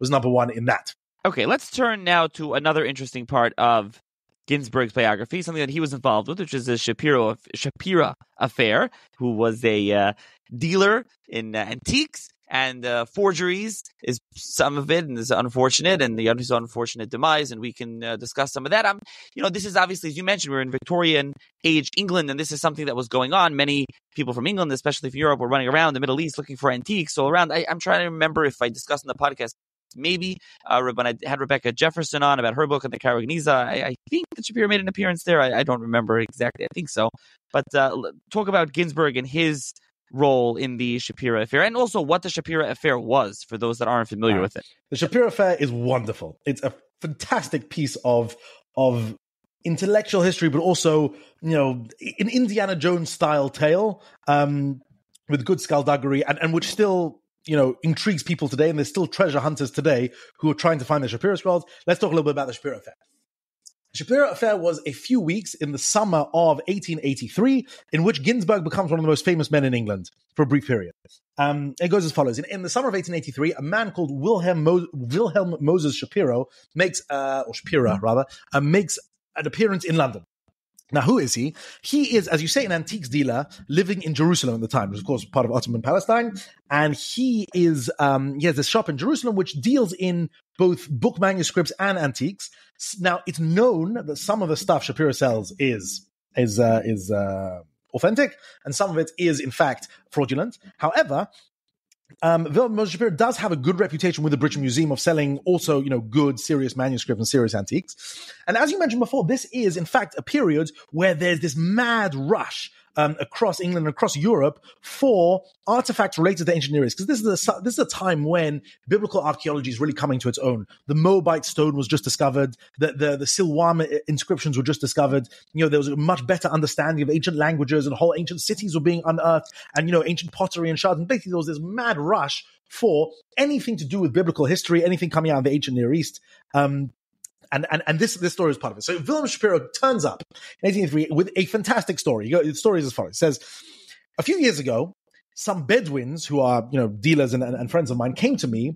number one in that. Okay, let's turn now to another interesting part of Ginsburg's biography, something that he was involved with, which is the Shapira affair, who was a dealer in antiques and forgeries is some of it, and is unfortunate, and his unfortunate demise, and we can discuss some of that. This is obviously, as you mentioned, we're in Victorian age England, and this is something that was going on. Many people from England, especially from Europe, were running around the Middle East looking for antiques all around. I'm trying to remember if I discussed in the podcast, maybe when I had Rebecca Jefferson on about her book on the Karagniza, I think that Shapira made an appearance there. I don't remember exactly. I think so. But talk about Ginsburg and his role in the Shapira affair, and also what the Shapira affair was for those that aren't familiar with it. The Shapira affair is wonderful. It's a fantastic piece of intellectual history, but also, an Indiana Jones style tale with good skullduggery, and which still, intrigues people today, and there's still treasure hunters today who are trying to find the Shapira scrolls. Let's talk a little bit about the Shapira affair. The Shapira affair was a few weeks in the summer of 1883, in which Ginsburg becomes one of the most famous men in England for a brief period. It goes as follows. In the summer of 1883, a man called Wilhelm Moses Shapira makes an appearance in London. Now, who is he? He is, as you say, an antiques dealer living in Jerusalem at the time, which is, of course, part of Ottoman Palestine. And he has this shop in Jerusalem which deals in both book manuscripts and antiques. Now, it's known that some of the stuff Shapira sells is authentic, and some of it is, in fact, fraudulent. However, Wilhelm Moses Shapira does have a good reputation with the British Museum of selling also, good, serious manuscripts and serious antiques. And as you mentioned before, this is, in fact, a period where there's this mad rush across England and across Europe for artifacts related to ancient Near East, because this is a time when biblical archaeology is really coming to its own. The Moabite stone was just discovered. The Silwan inscriptions were just discovered. There was a much better understanding of ancient languages, and whole ancient cities were being unearthed, and ancient pottery and shards. And basically, there was this mad rush for anything to do with biblical history, anything coming out of the ancient Near East. And this story is part of it. So Wilhelm Shapira turns up in 1883 with a fantastic story. The story is as follows. It says, a few years ago, some Bedouins who are, dealers and friends of mine came to me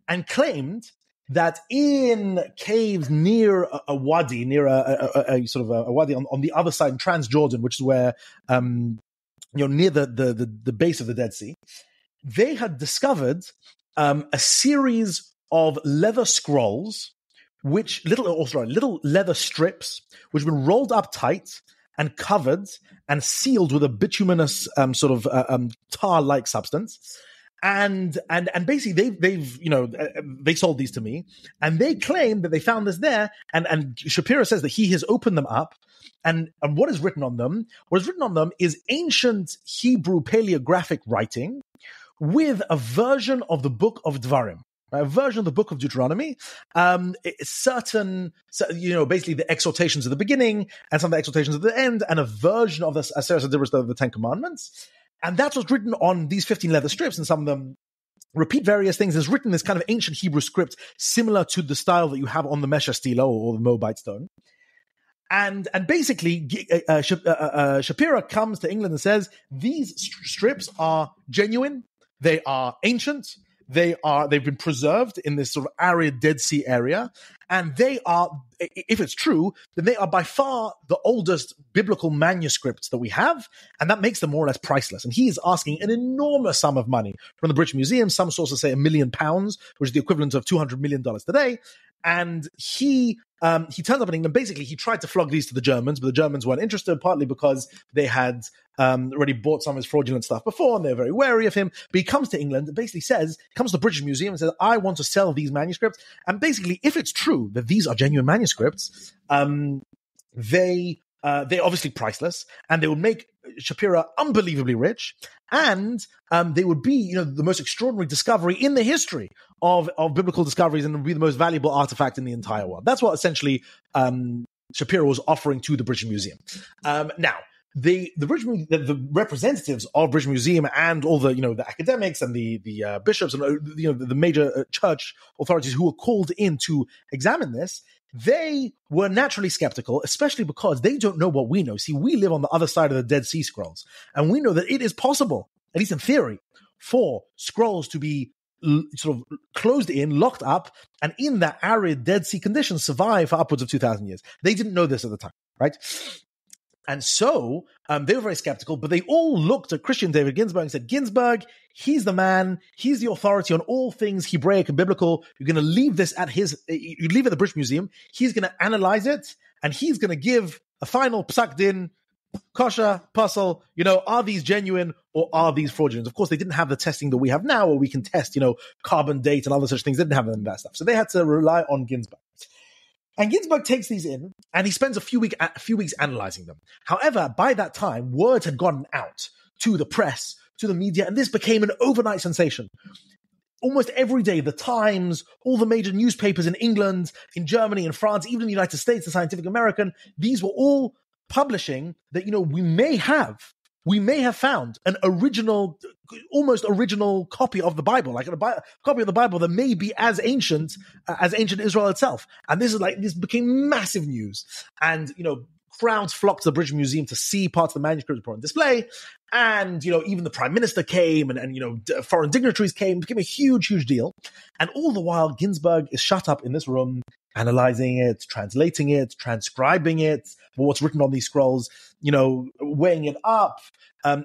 and claimed that in caves near a wadi, near a sort of a wadi on the other side in Transjordan, which is where, near the base of the Dead Sea, they had discovered a series of leather scrolls, little leather strips, which have been rolled up tight and covered and sealed with a bituminous tar-like substance. And basically they sold these to me, and they claim that they found this there. And Shapira says that he has opened them up, and what is written on them? What is written on them is ancient Hebrew paleographic writing with a version of the book of Dvarim. A version of the book of Deuteronomy, basically the exhortations at the beginning and some of the exhortations at the end, and a version of the Aseret Dibros of the Ten Commandments. And that's what's written on these 15 leather strips, and some of them repeat various things. It's written in this kind of ancient Hebrew script, similar to the style that you have on the Mesha stela or the Moabite stone. And basically, Shapira comes to England and says, these strips are genuine, they are ancient, they've been preserved in this sort of arid Dead Sea area, and they are, if it's true, then they are by far the oldest biblical manuscripts that we have, and that makes them more or less priceless. And he is asking an enormous sum of money from the British Museum. Some sources say £1 million, which is the equivalent of $200 million today. And he turns up in England. Basically, he tried to flog these to the Germans, but the Germans weren't interested, partly because they had already bought some of his fraudulent stuff before, and they're very wary of him. But he comes to England and basically comes to the British Museum and says, I want to sell these manuscripts. And basically, if it's true that these are genuine manuscripts, they're obviously priceless, and they would make Shapira unbelievably rich, and they would be, the most extraordinary discovery in the history of biblical discoveries, and would be the most valuable artifact in the entire world. That's what essentially Shapira was offering to the British Museum. Now, the representatives of British Museum and all the academics and the bishops and the major church authorities who were called in to examine this, they were naturally skeptical, especially because they don't know what we know. See, we live on the other side of the Dead Sea Scrolls, and we know that it is possible, at least in theory, for scrolls to be sort of closed in, locked up, and in that arid Dead Sea condition survive for upwards of 2,000 years. They didn't know this at the time, right? And so they were very skeptical, but they all looked at Christian David Ginsburg and said, Ginsburg, he's the man, he's the authority on all things Hebraic and biblical. You're going to leave this you leave it at the British Museum. He's going to analyze it, and he's going to give a final psak din, kosher, puzzle, are these genuine or are these fraudulent? Of course, they didn't have the testing that we have now, where we can test, carbon date and other such things. They didn't have any of that stuff. So they had to rely on Ginsburg. And Ginsburg takes these in, and he spends a few weeks analyzing them. However, by that time, word had gotten out to the press, to the media, and this became an overnight sensation. Almost every day, the Times, all the major newspapers in England, in Germany, in France, even in the United States, the Scientific American, these were all publishing that, we may have found an almost original copy of the Bible, like a copy of the Bible that may be as ancient Israel itself. And this became massive news. And, crowds flocked to the British Museum to see parts of the manuscript put on display. And, even the Prime Minister came and foreign dignitaries came. It became a huge, huge deal. And all the while, Ginsburg is shut up in this room, analyzing it, translating it, transcribing it, for what's written on these scrolls, weighing it up.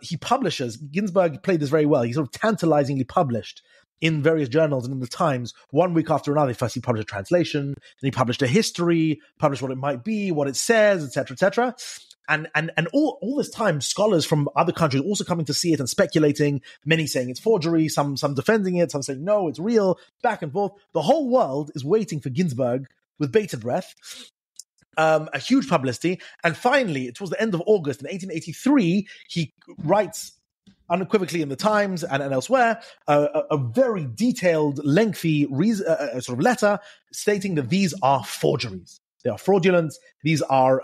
He publishes, Ginsburg played this very well. He sort of tantalizingly published in various journals and in the Times, one week after another. First he published a translation, then he published a history, published what it might be, what it says, etc., etc. And all this time, scholars from other countries also coming to see it and speculating, many saying it's forgery, some defending it, some saying, no, it's real, back and forth. The whole world is waiting for Ginsburg with bated breath. A huge publicity. And finally, towards the end of August in 1883, he writes unequivocally in the Times and elsewhere a very detailed, lengthy sort of letter stating that these are forgeries. They are fraudulent. These are,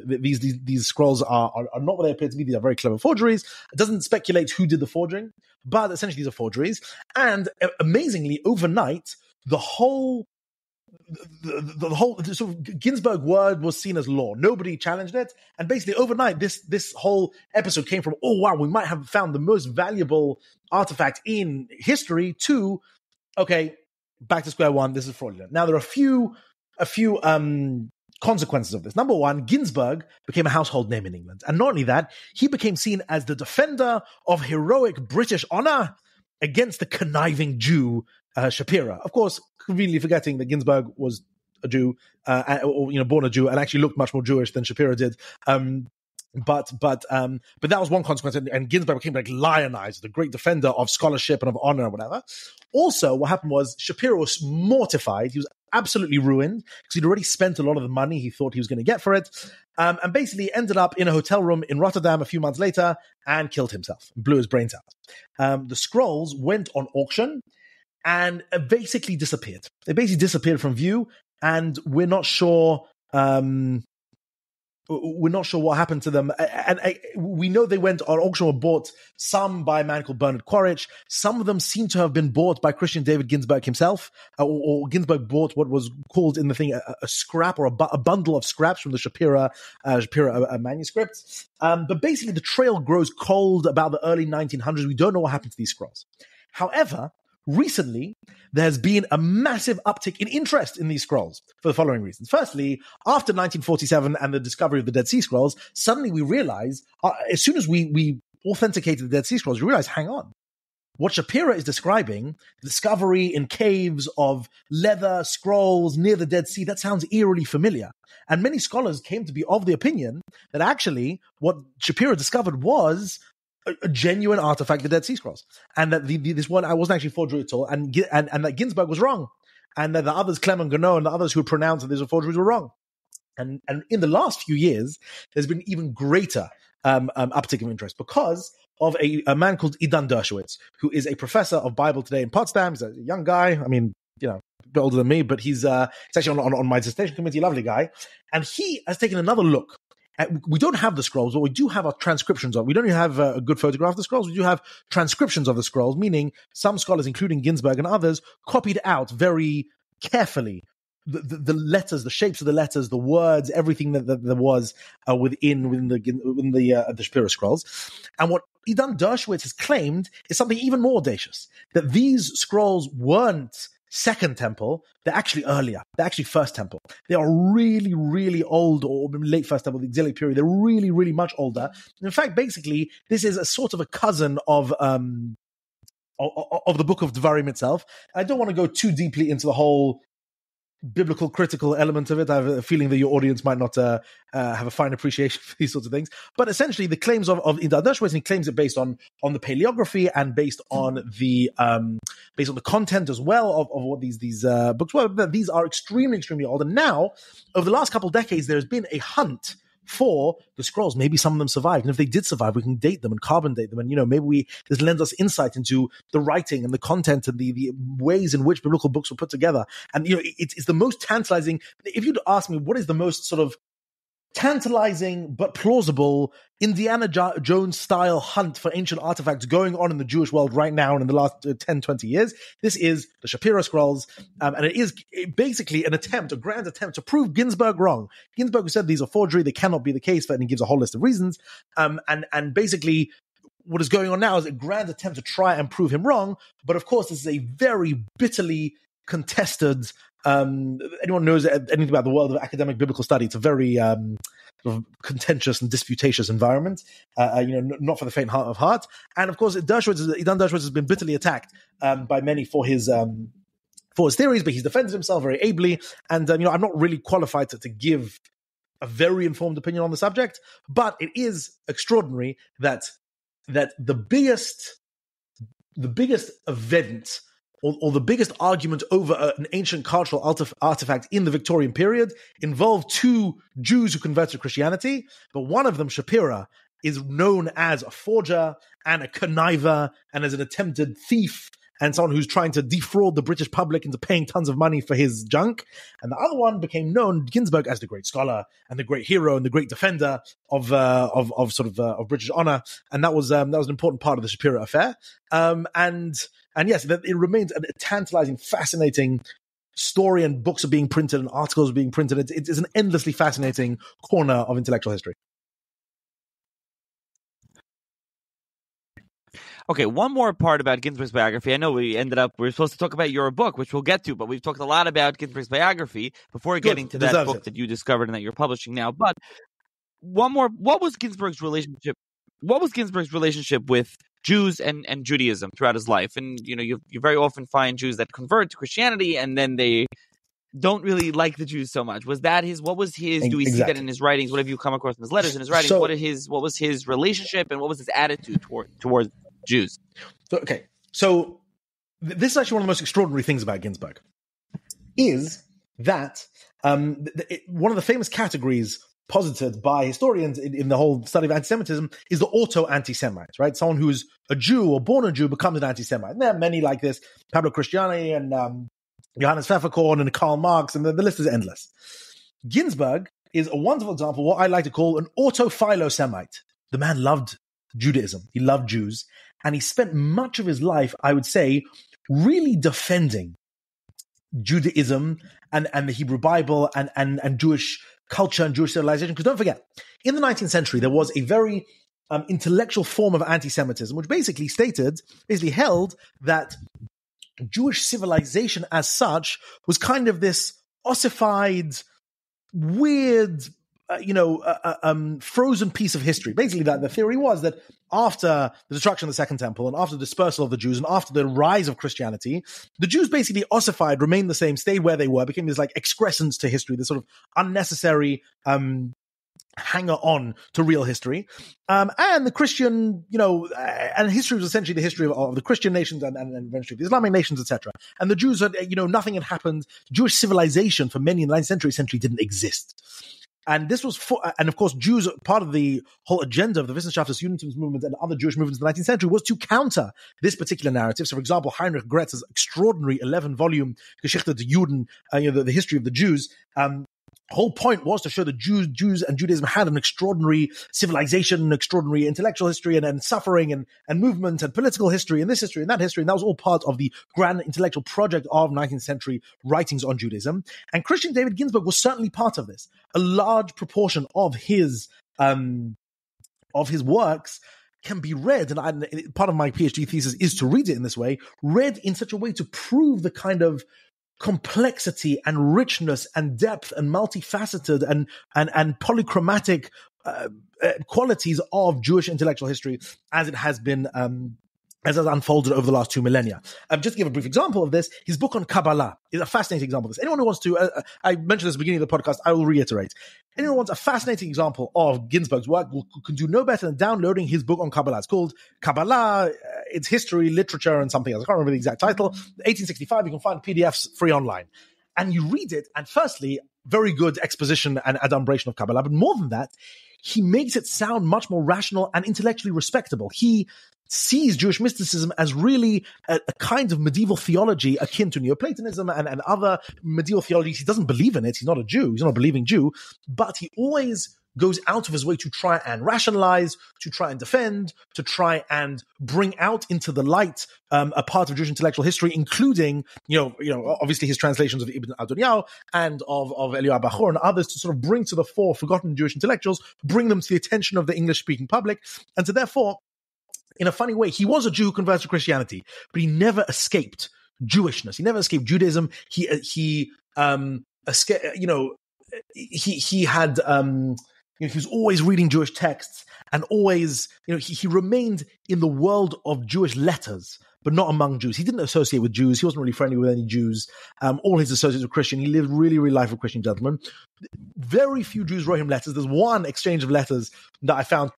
these scrolls are not what they appear to be. These are very clever forgeries. It doesn't speculate who did the forging, but essentially these are forgeries. And amazingly, overnight, the whole the whole sort of Ginsburg word was seen as law. Nobody challenged it, and basically overnight, this whole episode came from, oh wow, we might have found the most valuable artifact in history, to, okay, back to square one. This is fraudulent. Now there are a few consequences of this. Number one, Ginsburg became a household name in England, and not only that, he became seen as the defender of heroic British honor against the conniving Jew Shapira. Of course, conveniently forgetting that Ginsburg was a Jew, born a Jew, and actually looked much more Jewish than Shapira did. But that was one consequence, and Ginsburg became like lionized, the great defender of scholarship and of honor and whatever. Also, what happened was Shapira was mortified. He was absolutely ruined because he'd already spent a lot of the money he thought he was going to get for it, and basically ended up in a hotel room in Rotterdam a few months later and killed himself, blew his brains out. The scrolls went on auction and basically disappeared. They basically disappeared from view, and we're not sure what happened to them. And we know they went on auction or bought, some by a man called Bernard Quaritch. Some of them seem to have been bought by Christian David Ginsburg himself, or Ginsburg bought what was called in the thing a scrap, or a bundle of scraps from the Shapira manuscripts. But basically the trail grows cold about the early 1900s. We don't know what happened to these scrolls. However, recently, there's been a massive uptick in interest in these scrolls for the following reasons. Firstly, after 1947 and the discovery of the Dead Sea Scrolls, suddenly we realize, as soon as we authenticated the Dead Sea Scrolls, we realize, hang on, what Shapira is describing, the discovery in caves of leather scrolls near the Dead Sea, that sounds eerily familiar. And many scholars came to be of the opinion that actually what Shapira discovered was a genuine artifact, the Dead Sea Scrolls, and that this one I wasn't actually forgery at all, and that Ginsburg was wrong, and that the others, Clement Gounod and the others who pronounced that these were forgeries, were wrong. And in the last few years, there's been even greater uptick of interest because of a man called Idan Dershowitz, who is a professor of Bible today in Potsdam. He's a young guy. I mean, a bit older than me, but he's actually on my dissertation committee, lovely guy, and he has taken another look. We don't have the scrolls, but we do have our transcriptions of. We don't even have a good photograph of the scrolls. We do have transcriptions of the scrolls, meaning some scholars, including Ginsburg and others, copied out very carefully the letters, the shapes of the letters, the words, everything that there was within the Shapira scrolls. And what Idan Dershowitz has claimed is something even more audacious: that these scrolls weren't Second Temple, they're actually earlier. They're actually First Temple. They are really, really old, or late First Temple, the exilic period. They're really, really much older. In fact, basically, this is a sort of a cousin of the Book of Devarim itself. I don't want to go too deeply into the whole biblical critical element of it. I have a feeling that your audience might not have a fine appreciation for these sorts of things. But essentially, the claims of Idan Dershowitz, he claims it based on the paleography and based on the content as well of what these books were. These are extremely, extremely old. And now, over the last couple of decades, there's been a hunt for the scrolls. Maybe some of them survived, and if they did survive, we can date them and carbon date them, and maybe this lends us insight into the writing and the content and the ways in which biblical books were put together. And it's the most tantalizing. If you'd ask me what is the most sort of tantalizing but plausible Indiana Jones style hunt for ancient artifacts going on in the Jewish world right now and in the last 10-20 years, this is the Shapira scrolls, and it is basically a grand attempt to prove Ginsburg wrong. Ginsburg said these are forgery, they cannot be the case, and he gives a whole list of reasons, and basically what is going on now is a grand attempt to try and prove him wrong. But of course, this is a very bitterly contested. Anyone knows anything about the world of academic biblical study, it's a very sort of contentious and disputatious environment, not for the faint of heart. And of course, Idan Dershowitz has been bitterly attacked by many for his theories, but he's defended himself very ably. And I'm not really qualified to give a very informed opinion on the subject, but it is extraordinary that the biggest event or the biggest argument over an ancient cultural artifact in the Victorian period involved two Jews who converted to Christianity, but one of them, Shapira, is known as a forger and a conniver and as an attempted thief and someone who's trying to defraud the British public into paying tons of money for his junk. And the other one became known, Ginsburg, as the great scholar and the great hero and the great defender of British honor. And that was an important part of the Shapira affair. And yes, it remains a tantalizing, fascinating story and books are being printed and articles are being printed. It's an endlessly fascinating corner of intellectual history. Okay, one more part about Ginsburg's biography. I know we were supposed to talk about your book, which we'll get to, but we've talked a lot about Ginsburg's biography before getting to that book that you discovered and that you're publishing now. But one more, what was Ginsburg's relationship with Jews and Judaism throughout his life? And, you very often find Jews that convert to Christianity and then they don't really like the Jews so much. What was his, do we see that in his writings? What have you come across in his letters and his writings? What was his relationship and what was his attitude towards Jews? Okay, so this is actually one of the most extraordinary things about Ginsburg, is that one of the famous categories posited by historians in the whole study of anti-Semitism is the auto-anti-Semite, right? Someone who's a Jew or born a Jew becomes an anti-Semite. And there are many like this, Pablo Cristiani and Johannes Pfefferkorn and Karl Marx, and the list is endless. Ginsburg is a wonderful example of what I like to call an auto-philo-Semite. The man loved Judaism. He loved Jews. And he spent much of his life, I would say, really defending Judaism and the Hebrew Bible and Jewish culture and Jewish civilization. Because don't forget, in the 19th century, there was a very intellectual form of anti-Semitism, which basically held that Jewish civilization as such was kind of this ossified, weird, frozen piece of history. Basically, that the theory was that after the destruction of the Second Temple and after the dispersal of the Jews and after the rise of Christianity, the Jews basically ossified, remained the same, stayed where they were, became this like excrescence to history, this sort of unnecessary hanger on to real history. And the Christian, and history was essentially the history of the Christian nations and eventually the Islamic nations, etc. And the Jews had, nothing had happened. Jewish civilization for many in the 19th century essentially didn't exist. And this was and of course, Jews, part of the whole agenda of the Wissenschaftliches Judentum movement and other Jewish movements in the 19th century was to counter this particular narrative. So, for example, Heinrich Gretz's extraordinary 11-volume Geschichte der Juden, the history of the Jews, whole point was to show that Jews and Judaism had an extraordinary civilization, an extraordinary intellectual history and suffering and movement and political history and this history and that history. And that was all part of the grand intellectual project of 19th century writings on Judaism. And Christian David Ginsburg was certainly part of this. A large proportion of his works can be read, and part of my PhD thesis is to read it in this way, read in such a way to prove the kind of complexity and richness and depth and multifaceted and polychromatic qualities of Jewish intellectual history as it has been as has unfolded over the last 2 millennia. Just to give a brief example of this, his book on Kabbalah is a fascinating example of this. Anyone who wants to, I mentioned this at the beginning of the podcast, I will reiterate. Anyone who wants a fascinating example of Ginsburg's work can do no better than downloading his book on Kabbalah. It's called Kabbalah, Its History, Literature, and something else. I can't remember the exact title. 1865, you can find PDFs free online. And you read it, and firstly, very good exposition and adumbration of Kabbalah. But more than that, he makes it sound much more rational and intellectually respectable. He sees Jewish mysticism as really a kind of medieval theology akin to Neoplatonism and other medieval theologies. He doesn't believe in it. He's not a Jew. He's not a believing Jew. But he always goes out of his way to try and rationalize, to try and defend, to try and bring out into the light a part of Jewish intellectual history, including, obviously his translations of Ibn Adoniyahu and of Eliyahu Bachor and others, to sort of bring to the fore forgotten Jewish intellectuals, bring them to the attention of the English-speaking public, and to therefore, in a funny way, he was a Jew who converted to Christianity, but he never escaped Jewishness. He never escaped Judaism. He had, he was always reading Jewish texts and always, he remained in the world of Jewish letters, but not among Jews. He didn't associate with Jews. He wasn't really friendly with any Jews. All his associates were Christian. He lived really, really life of a Christian gentleman. Very few Jews wrote him letters. There's one exchange of letters that I found,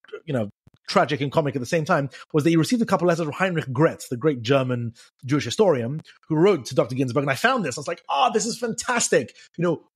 tragic and comic at the same time, was that he received a couple of letters from Heinrich Gretz, the great German Jewish historian, who wrote to Dr. Ginsburg. And I found this. I was like, this is fantastic.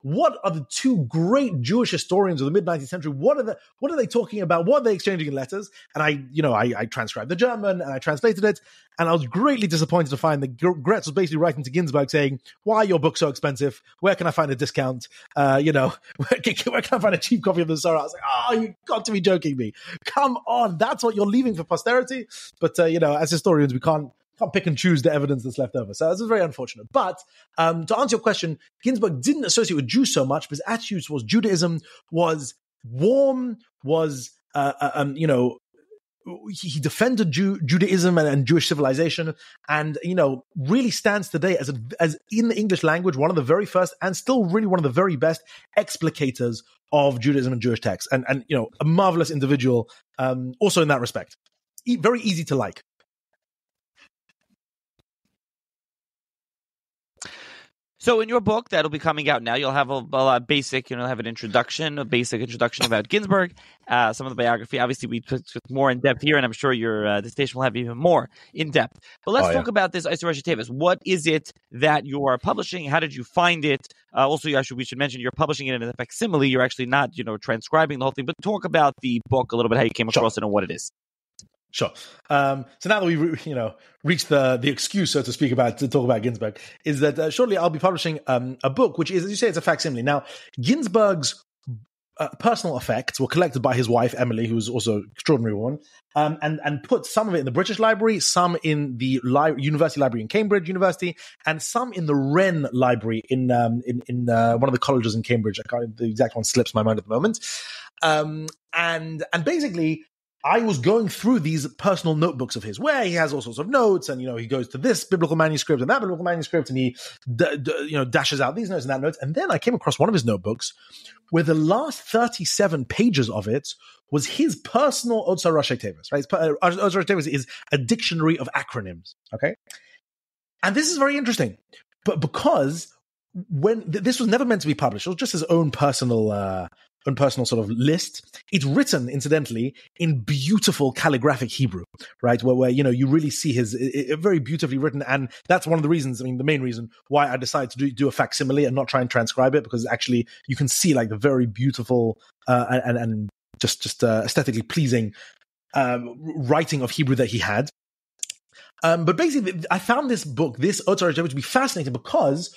What are the two great Jewish historians of the mid-19th century? What are they talking about? What are they exchanging in letters? And I transcribed the German and I translated it. And I was greatly disappointed to find that Gretz was basically writing to Ginsburg saying, why are your books so expensive? Where can I find a discount? Where can I find a cheap copy of the Masorah? I was like, you got to be joking me. Come on. That's what you're leaving for posterity. But, as historians, we can't can't pick and choose the evidence that's left over. So this is very unfortunate. But to answer your question, Ginsburg didn't associate with Jews so much, but his attitude towards Judaism was warm, was he defended Judaism and Jewish civilization, and really stands today as in the English language one of the very first and still really one of the very best explicators of Judaism and Jewish texts, and a marvelous individual also in that respect. Very easy to like. So in your book that'll be coming out now, you'll have a basic, have an introduction, a basic introduction about Ginsburg, some of the biography. Obviously, we took more in depth here, and I'm sure your dissertation will have even more in depth. But let's talk about this Otzar Roshei Teivot. What is it that you are publishing? How did you find it? Also, we should mention you're publishing it in a facsimile. You're actually not, transcribing the whole thing. But talk about the book a little bit, how you came across it, and what it is. Sure. So now that we've reached the excuse, so to speak, to talk about Ginsburg, is that shortly I'll be publishing a book, which is, as you say, it's a facsimile. Now, Ginsburg's personal effects were collected by his wife Emily, who's also an extraordinary woman, and put some of it in the British Library, some in the University Library in Cambridge University, and some in the Wren Library in one of the colleges in Cambridge. The exact one slips my mind at the moment. And basically, I was going through these personal notebooks of his where he has all sorts of notes, and he goes to this biblical manuscript and that biblical manuscript, and he dashes out these notes and that notes. And then I came across one of his notebooks where the last 37 pages of it was his personal Otzar Roshei Teivot. Right, Otzar Roshei Teivot is a dictionary of acronyms. Okay, and this is very interesting, but because when this was never meant to be published, it was just his own personal sort of list. It's written, incidentally, in beautiful calligraphic Hebrew, right? Where you really see his very beautifully written, and that's one of the reasons. the main reason why I decided to do a facsimile and not try and transcribe it, because actually you can see like the very beautiful and just aesthetically pleasing writing of Hebrew that he had. But basically, I found this book, this Otzar Roshei Teivot, to be fascinating because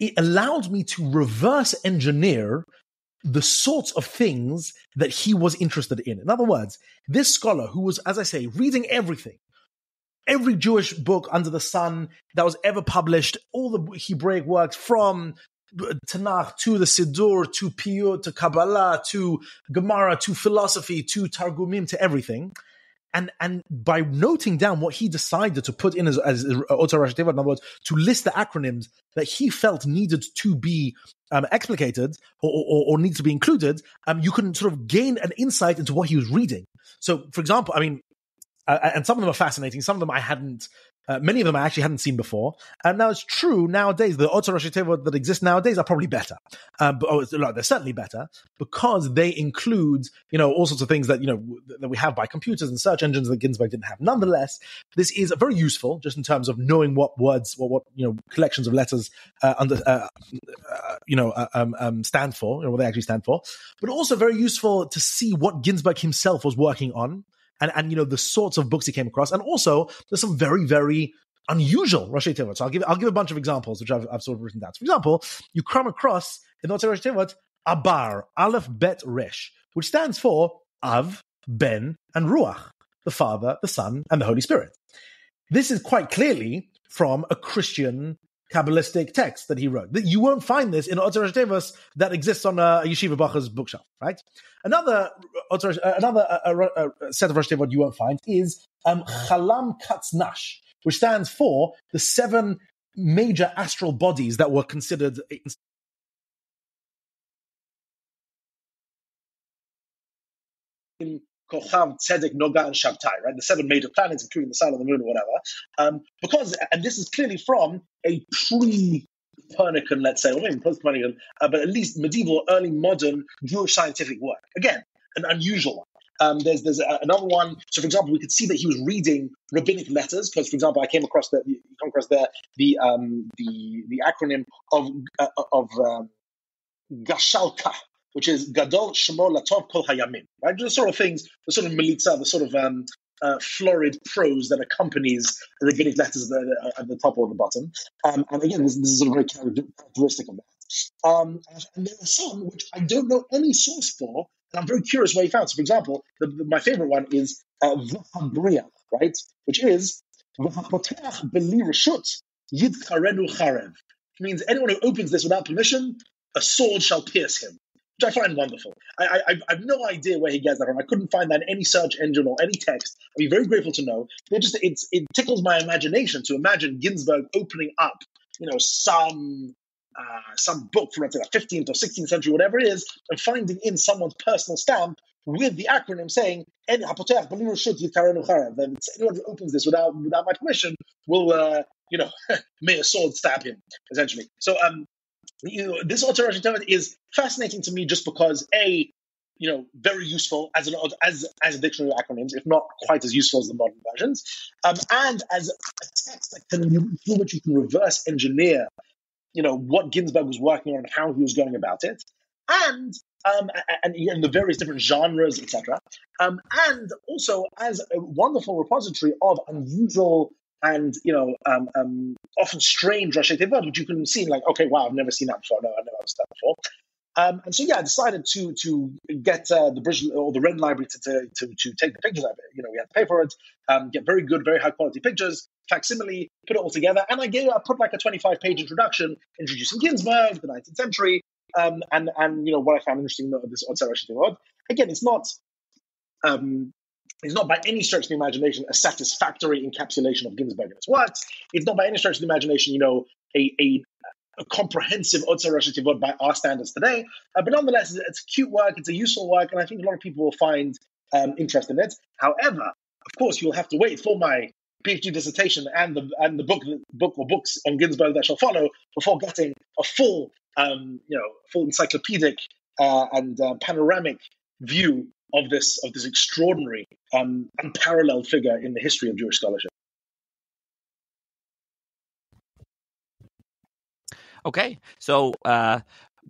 it allowed me to reverse engineer the sorts of things that he was interested in. In other words, this scholar who was, as I say, reading everything, every Jewish book under the sun that was ever published, all the Hebraic works from Tanakh to the Siddur to Piyut to Kabbalah to Gemara to philosophy to Targumim to everything. And by noting down what he decided to put in as Otzar Roshei Teivot, in other words, to list the acronyms that he felt needed to be explicated or needed to be included, you can sort of gain an insight into what he was reading. So, for example, and some of them are fascinating. Some of them I hadn't, many of them I actually hadn't seen before. And now it's true nowadays, the Otzar Roshei Teivot that exist nowadays are probably better. They're certainly better because they include, all sorts of things that, that we have by computers and search engines that Ginsburg didn't have. Nonetheless, this is very useful just in terms of knowing what words, what collections of letters stand for, what they actually stand for, but also very useful to see what Ginsburg himself was working on. And the sorts of books he came across, and also there's some very, very unusual Roshei Teivot. So I'll give a bunch of examples which I've sort of written down. So for example, you come across in Otzar Roshei Teivot Abar, Aleph Bet Resh, which stands for Av, Ben, and Ruach, the Father, the Son, and the Holy Spirit. This is quite clearly from a Christian Kabbalistic text that he wrote. You won't find this in Otzar Roshei Teivot that exists on a Yeshiva Bacha's bookshelf, right? Another set of Roshei Teivot you won't find is Chalam Katznash, which stands for the 7 major astral bodies that were considered Kochav, Tzedek, Noga, and Shabtai, right? The 7 major planets, including the sun and the moon or whatever. And this is clearly from a pre-Copernican, let's say, or maybe post-Copernican, but at least medieval, early modern Jewish scientific work. Again, an unusual one. There's another one. So, for example, we could see that he was reading rabbinic letters because, for example, I came across the acronym of Gashalka, which is Gadol Shemo Latov Kol Hayamim, right? The sort of things, the sort of militza, the sort of florid prose that accompanies rabbinic letters at the top or the bottom. And again, this is sort of very characteristic of that. And there are some which I don't know any source for, and I'm very curious where he found. So, for example, my favorite one is V'Habria, right? Which is V'hapotach b'li reshut yidkarenu charev. It means anyone who opens this without permission, a sword shall pierce him, which I find wonderful. I have no idea where he gets that from. I couldn't find that in any search engine or any text. I'd be very grateful to know. It tickles my imagination to imagine Ginsburg opening up, some book from the 15th or 16th century, whatever it is, and finding in someone's personal stamp with the acronym saying, anyone who opens this without my permission will, may a sword stab him, essentially. So this Otzar Roshei Teivot is fascinating to me just because, very useful as a dictionary of acronyms, if not quite as useful as the modern versions, and as a text through which you can reverse engineer what Ginsburg was working on and how he was going about it, and the various different genres, etc. And also as a wonderful repository of unusual and often strange Roshei Teivot, which you can see like, okay, wow, I've never seen that before. No, I've never understood that before. And so, I decided to get the British or the Red Library to take the pictures of it. We had to pay for it, get very good, very high quality pictures, facsimile, put it all together. And I put like a 25-page introduction introducing Ginsburg, the 19th century, and what I found interesting about this Otzar Roshei Teivot. Again, it's not by any stretch of the imagination a satisfactory encapsulation of Ginsburg and its works. It's not by any stretch of the imagination, a comprehensive Otzar Roshei Teivot by our standards today. But nonetheless, it's a cute work, it's a useful work, and I think a lot of people will find interest in it. However, of course, you'll have to wait for my PhD dissertation and the book or books on Ginsburg that shall follow before getting a full encyclopedic and panoramic view of this extraordinary, unparalleled figure in the history of Jewish scholarship. Okay, so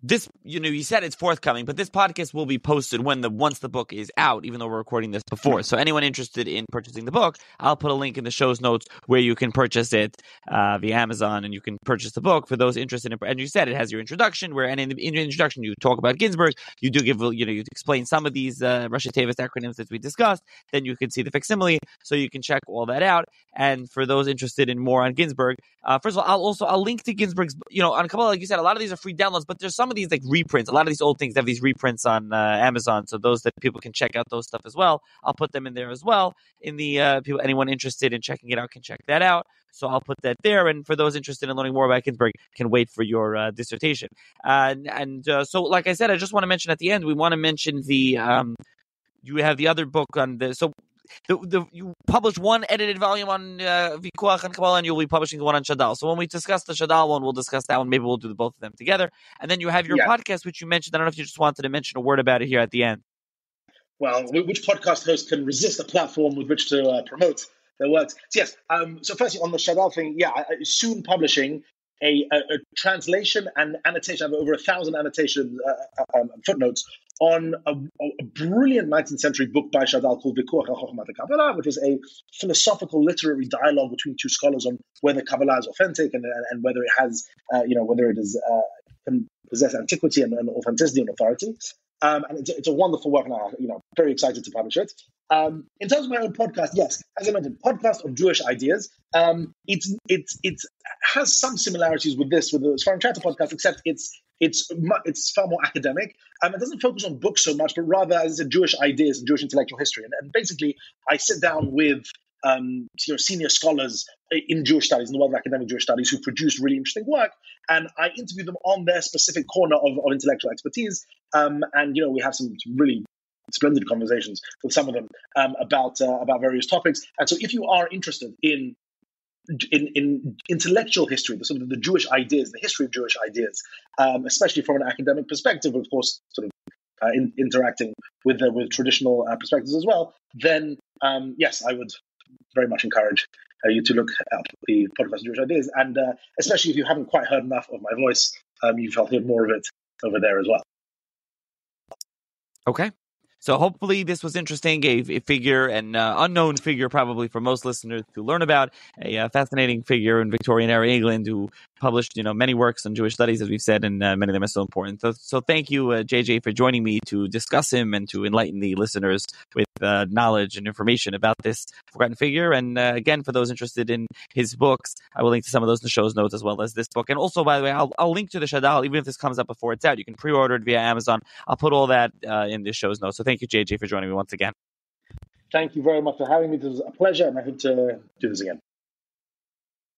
this, you said it's forthcoming, but this podcast will be posted once the book is out, even though we're recording this before. So anyone interested in purchasing the book, I'll put a link in the show's notes where you can purchase it via Amazon, and you can purchase the book for those interested in. And you said it has your introduction, and in the introduction you talk about Ginsburg. You do give, you explain some of these Roshei Teivot acronyms that we discussed. Then you can see the facsimile, so you can check all that out. And for those interested in more on Ginsburg, first of all, I'll link to Ginsburg's, on Kabbalah, like you said, a lot of these are free downloads, but there's some of these like reprints. A lot of these old things have these reprints on Amazon, so those that people can check out those stuff as well. I'll put them in there as well. In the anyone interested in checking it out can check that out. So I'll put that there. And for those interested in learning more about Ginsburg, can wait for your dissertation. So, like I said, I just want to mention at the end, we want to mention the you have the other book on the you published one edited volume on Vikuach and Kabbalah, and you'll be publishing the one on Shadal. So when we discuss the Shadal one, we'll discuss that one. Maybe we'll do both of them together. And then you have your podcast, which you mentioned. I don't know if you just wanted to mention a word about it here at the end. Well, which podcast host can resist a platform with which to promote their works? So yes. So firstly, on the Shadal thing, soon publishing a translation and annotation. I have over 1,000 annotation footnotes on a brilliant 19th century book by Shadal called Vikuach HaChochmat HaKabbalah, which is a philosophical literary dialogue between two scholars on whether Kabbalah is authentic and whether it has, whether it is can possess antiquity and authenticity and authority. And it's a wonderful work, and I'm very excited to publish it. In terms of my own podcast, yes, as I mentioned, podcast of Jewish ideas. It has some similarities with the Sfarim Chatter podcast, except it's far more academic. It doesn't focus on books so much, but rather as Jewish ideas and Jewish intellectual history. And basically, I sit down with senior scholars in Jewish studies, in the world of academic Jewish studies, who produce really interesting work, and I interview them on their specific corner of intellectual expertise. And we have some really splendid conversations with some of them about various topics. And so, if you are interested in intellectual history, the sort of the Jewish ideas, the history of Jewish ideas, especially from an academic perspective, of course, sort of interacting with traditional perspectives as well, then yes, I would very much encourage you to look up the podcast of Jewish ideas, and especially if you haven't quite heard enough of my voice, you've heard more of it over there as well. Okay. So hopefully this was interesting, a figure, an unknown figure probably for most listeners to learn about, a fascinating figure in Victorian era England who published many works on Jewish studies, as we've said, and many of them are so important. So thank you, JJ, for joining me to discuss him and to enlighten the listeners with knowledge and information about this forgotten figure. And again, for those interested in his books, I will link to some of those in the show's notes as well as this book. And also, by the way, I'll link to the Shadal, even if this comes up before it's out. You can pre-order it via Amazon. I'll put all that in the show's notes. So thank you, JJ, for joining me once again. Thank you very much for having me. It was a pleasure, and I hope to do this again.